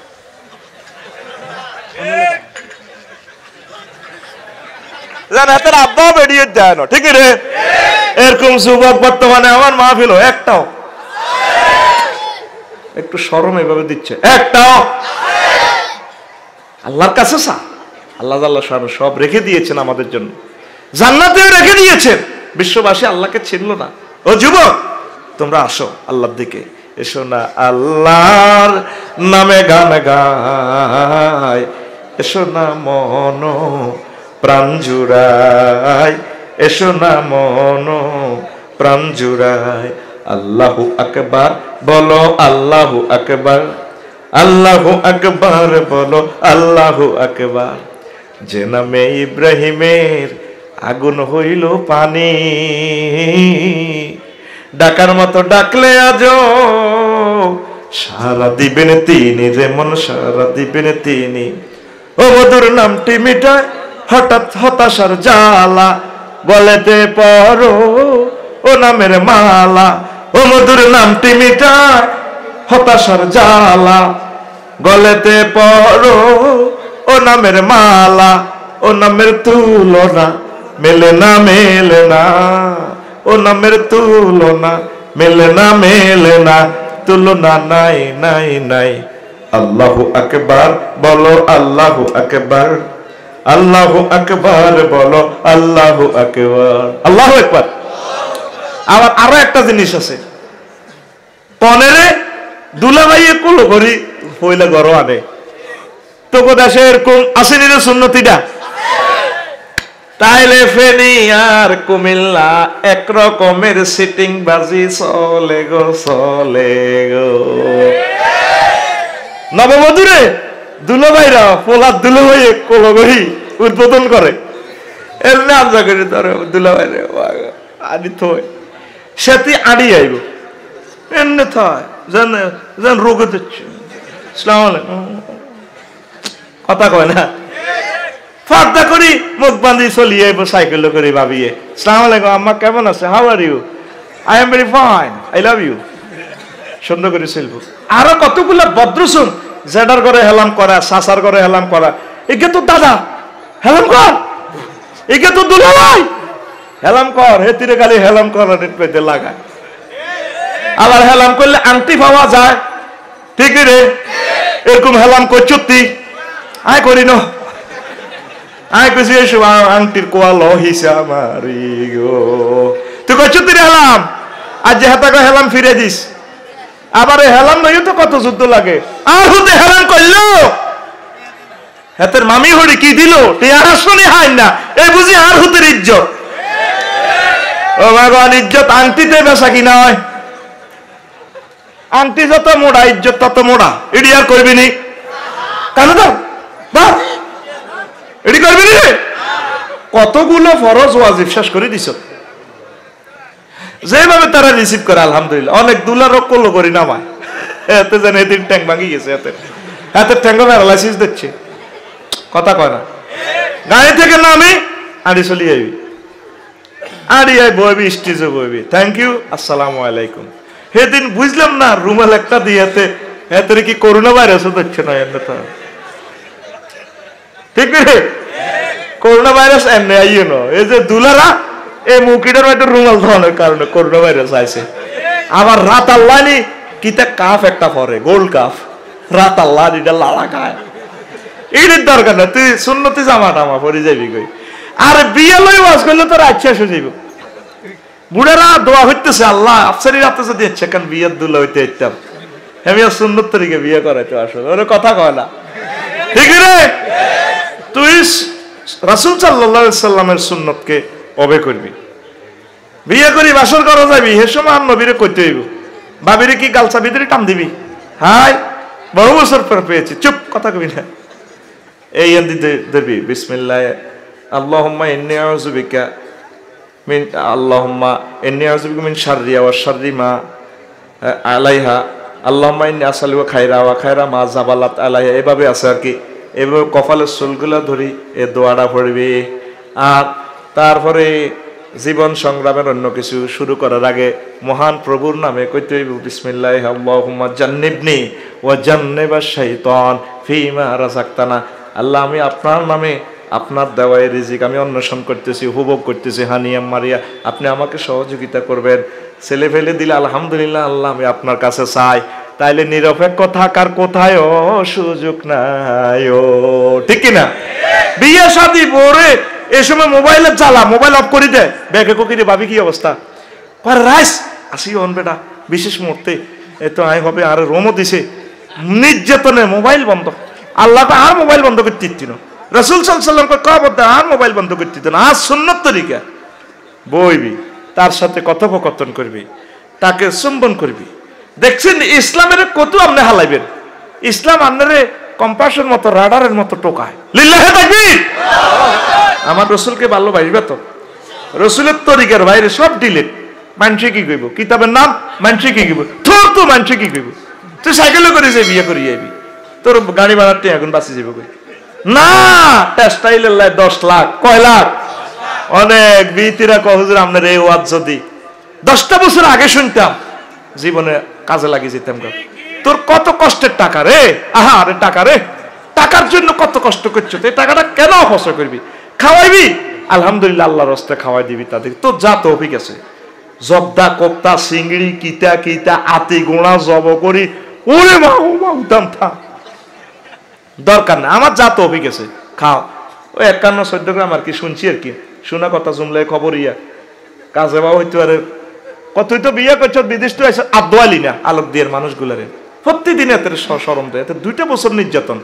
জান হাতের আব্বাও বেরিয়ে দেয় না, ঠিক রে? এরকম যুবক বর্তমানে আমার মাহফিল একটাও, একটু শরম এভাবে দিচ্ছে একটাও। আল্লাহর কাছে চা, আল্লাহ আল্লাহ সব রেখে দিয়েছেন আমাদের জন্য, জান্নাতেও রেখে দিয়েছেন। বিশ্ববাসী আল্লাহকে চিনল না। ও যুবক তোমরা আসো আল্লাহর দিকে, এসো না আল্লাহর নামে গান গায়, এসো না মন প্রাণ জুড়ায়, এসো না মন প্রাণ জুড়ায়। আল্লাহু আকবার বলো, আল্লাহু আকবার, আল্লাহু আকবার বলো, আল্লাহু আকবার। যে নামে ইব্রাহিমের আগুন হইল পানি, ডাকার মতো ডাকলে আজ সারা দিবেন তিনি, যেমন সারা দিবেন তিনি। ও মধুর নামটি মিটায় হঠাৎ হতাশার জ্বালা, গলেতে পরো ও নামের মালা। ও মধুর নামটি মিটায় হতাশার জ্বালা, গলেতে পরো ও নামের মালা। ও নামের তুলনা মেলে না মেলে না, ও নামের তুলনা মেলে না মেলে না, তুলনা নাই নাই নাই। আল্লাহু আকবার বলো, আল্লাহু আকবার, আল্লাহু আকবার বলো, আল্লাহু আকবার, আল্লাহু আকবার। আবার আরো একটা জিনিস আছে, পনেরে দুলাভাইয়ে কুলো করি পয়লা গরো আনে। তোকে দেশে এরকম আসেনি রে সুন্নতিটা? তাইলে ফেনী আর কুমিল্লা একরকমের সিটিং বাজি চলে গো, চলে গো। নববধূরে দুলাভাইরা পোলার দুলাভাই কোলগরি উদ্বোধন করে, এর নাম জাগরি ধরে দুলাভাইরে আনি থই সেটি আড়ি আইব এমনি থয় যেন যেন রোগে দিচ্ছে। আসসালামু আলাইকুম কথা কয় না, ফার্দা করি মুখ বান্ধি চলিয়ে আইব সাইকেল করে ভাবিয়ে। আসসালামু আলাইকুম আম্মা কেমন আছে, how are you? I am very fine, I love you. সুন্দর করে চলবো। আরো কতগুলো ভদ্রসুন জেডার করে হেলাম করা, সাসার করে হেলাম করা, একে তো দাদা হেলাম কর, একে তো দুলাভাই হেলাম কর, হেতিরে খালি হেলাম করার পেতে লাগায়। আবার হেলাম করলে আংটি পাওয়া যায়, ঠিক রে? এরকম হেলাম করছতি আয় করি ন আয় কইছি এসো আংটির কোয়াল হিসা মারি গো তুই করছতি রে হেলাম আজ যে হাতা হেলাম ফিরে দিস আবার হেলাম নই তো কত যুদ্ধ লাগে আর হুতে হেলাম করলো হাতের মামি হড়ি কি দিল টিয়ার শুনি হাই না এই বুঝি আর হুতের ইজ্জত ও ভগবান ইজ্জত আংটিতে বেসা কি নয় আংটি যত মোড়া ইজ্জত তত মোড়া এডি আর করবি নি কেন দাও দাও এডি করবি নি কতগুলো ফরজ ওয়াজিব শেষ করে দিছ যেভাবে তারা রিসিভ করে আলহামদুলিল্লাহ অনেক দুলার কল করি না মায় এতে যেন এদিন ট্যাঙ্ক ভাঙি গেছে হাতের ট্যাঙ্ক প্যারালাইসিস দিচ্ছে কথা কয় না গাড়ি থেকে নামি আড়ি চলি আইবি আড়ি আই বইবি স্টেজে বইবি থ্যাংক ইউ আসসালামু আলাইকুম সেদিন বুঝলাম না রুমাল একটা দিয়েতে এতে কি করোনা ভাইরাস হচ্ছে না এমনি তো ঠিক রে করোনা ভাইরাস এমনি আইয়ে না এই যে দুলারা এই মুখিটার একটা রুমাল ধরনের কারণে করোনা ভাইরাস আইছে আবার রাত আল্লাহ নি কিতা কাফ একটা পরে গোল্ড কাফ রাত আল্লাহ এটা লাড়া খায় এর দরকার না তুই সুন্নতি জামা টামা পরে যাবি কই আর বিয়ে লই ওয়াজ করলে তোর আচ্ছা এসে যাইব বুড়ারা দোয়া হইতেছে আল্লাহ আফসারি রাতেছে দিচ্ছে কারণ বিয়ের দুলা হইতে ইত্যাম আমি সুন্নত তরিকে বিয়ে করাইতে আসলে ওর কথা কয় না ঠিক রে তুই রাসূল সাল্লাল্লাহু আলাইহি সাল্লামের সুন্নতকে অবে করবি বিয়ে করি বাসর করা যাবি হে সময় আর নবীরে কইতে হইব বাবিরে কি গালসা ভিতরে টান দিবি হাই বহু বছর পর পেয়েছি চুপ কথা কবি না এই দিতে দেবি বিসমিল্লাহ আল্লাহুম্মা ইন্নী আউযু বিকা মিন আল্লাহুম্মা ইন্নী আউযু বিকা মিন শাররি ওয়া শাররি মা আলাইহা আল্লাহুম্মা ইন্নী আসআলুকা খায়রা ওয়া খায়রা মা জাবালাত আলাইহা এভাবে আছে আর কি এভাবে কপালের চুলগুলা ধরি এই দোয়াটা পড়বি আর তারপরে জীবন সংগ্রামের অন্য কিছু শুরু করার আগে মহান প্রভুর নামে কইতে হইব বিসমিল্লাহ আল্লাহুম্মা জান্নিবনি ওয়া জান্নিবাশ শাইতান ফীমা রাযাকতানা আল্লাহ আমি আপনার নামে আপনার দেওয়ায় রিজিক আমি অন্বেষণ করতেছি উপভোগ করতেছি হানিয়া মারিয়া আপনি আমাকে সহযোগিতা করবেন ছেলে ফেলে দিলে আলহামদুলিল্লাহ আল্লাহ আমি আপনার কাছে চাই তাইলে নিরপেক্ষ থাকার কোথায় সুযোগ নাই ঠিক কিনা বিয়ে শাদী পরে এই সময় মোবাইলের জ্বালা মোবাইল অফ করে দেয় ব্যাগে কোকিরে ভাবি কি অবস্থা পরে রাইস আসি অন বেটা বিশেষ মুহূর্তে এত আয় হবে আর রোমও দিছে নির্যাতনে মোবাইল বন্ধ আল্লাহ আর মোবাইল বন্ধ করতে দিত রাসূল সাল্লাল্লাহু আলাইহি ওয়াসাল্লাম কবর আর মোবাইল বন্ধ করতে দিত না আর সুন্নত তরিকা বইবি তার সাথে কথোপকথন করবি তাকে চুম্বন করবি দেখছেন ইসলামের কত আপনি হালাইবেন ইসলাম আপনারে কম্পাসের মতো রাডারের মতো টোকায় লিল্লাহি তাকবীর আমার রসুলকে ভালোবাসবে তো রসুলের তরিকার বাইরে সব ডিলেট মানুষে কি কইব কিতাবের নাম মানুষে কি কইব তোর তো মানুষে কি কইব তুই সাইকেলে করে যে বিয়ে করি যাবি তোর গাড়ি ভাড়াতে এখন বাঁচি যাবো কই না টেক্সটাইলের লাই 10 লাখ কয় লাখ অনেক বিতিরা কহুজুর আপনার এই ওয়াজ যদি 10টা বছর আগে শুনতাম জীবনে কাজে লাগিয়ে যেতাম তোর কত কষ্টের টাকা রে আহা আরে টাকা রে টাকার জন্য কত কষ্ট করছো এই টাকাটা কেন অপচয় করবি খাওয়াইবি আলহামদুলিল্লাহ আল্লাহর রাস্তায় খাওয়াই দিবি তাদের তোর যা তৌফিক আছে জব্দা কোপ্তা চিংড়ি কিতা কিতা আতি গোড়া জব করি ওরে মা ও মা উদাম থা দরকার না আমার যা তৌফিক আছে খাও ওই 51-14 গ্রাম আর কি শুনছি আর কি শোনা কথা জুমলাই খবর ইয়া কাজে বা হইতে পারে কতই তো বিয়ে করছ বিদেশ তো আছে আদোয়ালি না আলোক দিয়ের মানুষগুলারে প্রতিদিন এত শরম দেয় এত 2টা বছর নির্যাতন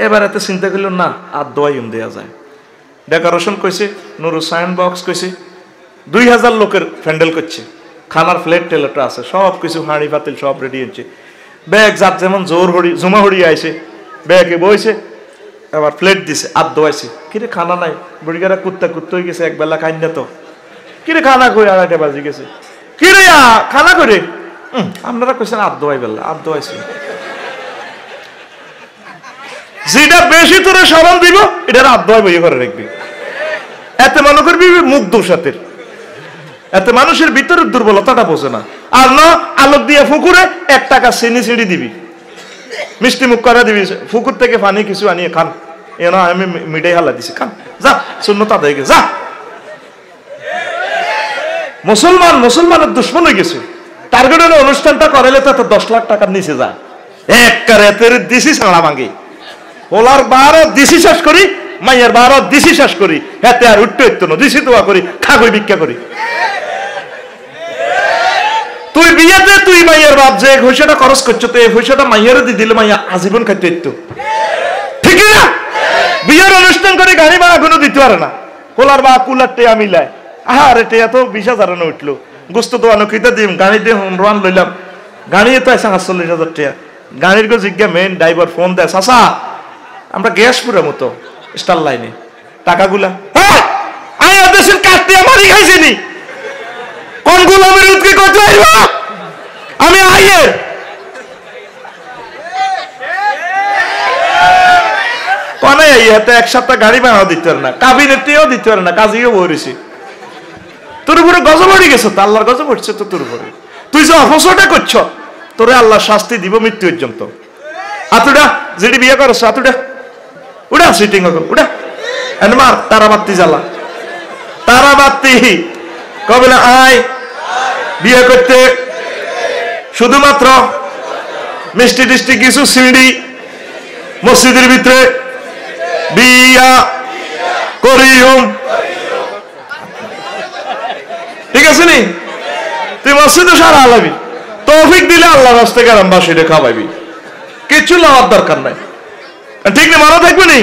এবার এত চিন্তা করল না আর দোয়াইম দেওয়া যায় ডেকোরেশন কইছে নুরু সাইন বক্স কইছে 2000 লোকের প্যান্ডেল করছে খানার প্লেট টেলেটা আছে সব কিছু হাঁড়ি পাতিল সব রেডি হচ্ছে ব্যাগ যার যেমন জোর হড়ি জমা হড়ি আইছে ব্যাগে বইছে আবার প্লেট দিছে আর দোয়াইছে কিরে খানা নাই বুড়িগারা কুত্তা কুত্তা হয়ে গেছে একবেলা খাই না তো কিরে খানা কই 2:30 বাজে গেছে কিরে খানা করে আপনারা কইছেন আর দোয়াই বেলা আর দোয়াইছে যেটা বেশি তোরে স্মরণ দিব এটা রাত দোয়াই বইয়ে করে রাখবি এতে মনে করবি মুখ দোষাতের এতে মানুষের ভিতরের দুর্বলতাটা বোঝে না আর না আলোক দিয়ে ফুকুরে 1 টাকা চিনি ছিড়ি দিবি মিষ্টি মুখ করে দিবি ফুকুর থেকে পানি কিছু আনিয়ে খান এ না আমি মিঠাই হালা দিছি খান যা শূন্যতা হয়ে গেছে যা মুসলমানের দুশ্মন হয়ে গেছে টার্গেটের অনুষ্ঠানটা করাইলে তো 10 লাখ টাকার নিচে যায় একবারে তোর দিছি সাড়া ভাঙি ওলার 12 দিছি শেষ করি মাইয়ার 12 দিছি শেষ করি হাতে আর উঠতে হইতো না দিছি দোয়া করি খাগই ভিক্ষা করি তুই বিয়েতে তুই মাইয়ার বাপ যে পয়সাটা খরচ করছো তো এই পয়সাটা মাইয়ারে দিয়ে দিলে মাইয়া আজীবন খাইতে হইতো ঠিক না বিয়ের অনুষ্ঠান করে গাড়ি ভাড়া কোনো দিতে পারে না ওলার বা কুলার টেয়া মিলায় আরে টেয়া তো 20,000 না উঠলো গোস্ত তো আনুকিতা দিম গাড়ি দিয়ে রোয়ান লইলাম গাড়ি তো আছে 48,000 টাকা গাড়ির গো জিজ্ঞা মেন ড্রাইভার ফোন দেয় চাচা আমরা গ্যাস পুরা মতো স্টার লাইনে টাকাগুলা আয়া দেশের কাটতে মারি খাইছিনি কোন গোলামের উৎকে কত আইবা আমি আইয়ের কোন আইয়াতে এক সপ্তাহ গাড়ি ভাড়া দিতে পারে না কাবিনেটেও দিতে পারে না কাজেও বইরেছি তোর উপরে গজব পড়ে গেছে তো আল্লাহর গজব পড়ছে তো তোর উপরে তুই যে অপসরটা করছ তোরে আল্লাহ শাস্তি দিব মৃত্যু পর্যন্ত আতুডা যেটি বিয়ে করছ আতুডা উড়া সিটিং হবে উড়া এনমার তারাবাতি জ্বালা তারাবাতি কবে না আয় বিয়ে করতে শুধুমাত্র মিষ্টি টিষ্টি কিছু সিঁড়ি মসজিদের ভিতরে বিয়া করিম ঠিক আছে নি তুই মসজিদে সারা আলাবি তৌফিক দিলে আল্লাহ রাস্তায় গেলাম বাসিরে খাওয়াবি কিছু লওয়ার দরকার নাই ঠিক না মনে থাকবে নি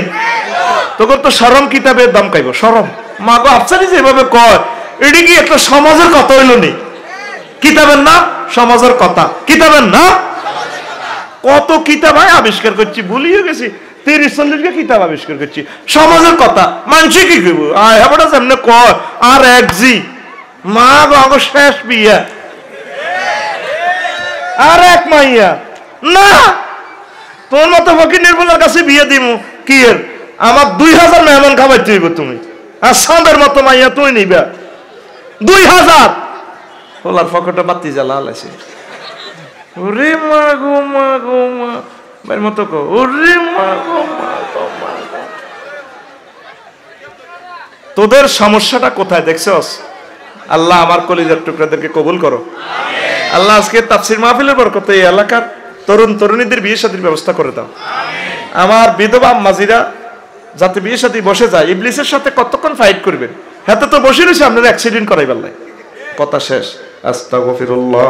তোর তো শরম কিতাবের দাম খাইব শরম মা গো আফসারি যেভাবে কয় এটি কি একটা সমাজের কথা হইল নি কিতাবের না সমাজের কথা কিতাবের না কত কিতাব আবিষ্কার করছি ভুলিয়ে গেছি 30-40 কিতাব আবিষ্কার করছি সমাজের কথা মানুষ কি কইব আবার সামনে কয় আর একজি মা গো শেষ বিয়া আর এক মাইয়া না তোর মতো ফকির নির্মলার কাছে বিয়ে দিব কি এর আমার 2000 মেহমান খাওয়াইতে হইব তুমি আর সাঁদের মতো মাইয়া তুই নিবা 2000 ওলার ফকটা বাতি জ্বালা আছে ওরে মা গো মা গো মা ভাইয়ের মতো কো ওরে মা গো মা গো মা তোদের সমস্যাটা কোথায় দেখছস আল্লাহ আমার কলিজার টুকরাদেরকে কবুল করো আল্লাহ আজকে তাফসীর মাহফিলের বরকতে এই এলাকার তরুণ তরুণীদের বিয়ে শাদীর ব্যবস্থা করে দাও আমার বিধবা মাজিরা যাতে বিয়ে শাদী বসে যায় ইবলিসের সাথে কতক্ষণ ফাইট করবেন হাতে তো বসে রয়েছে আপনারা অ্যাক্সিডেন্ট করাই বললাই কথা শেষ আস্তাগফিরুল্লাহ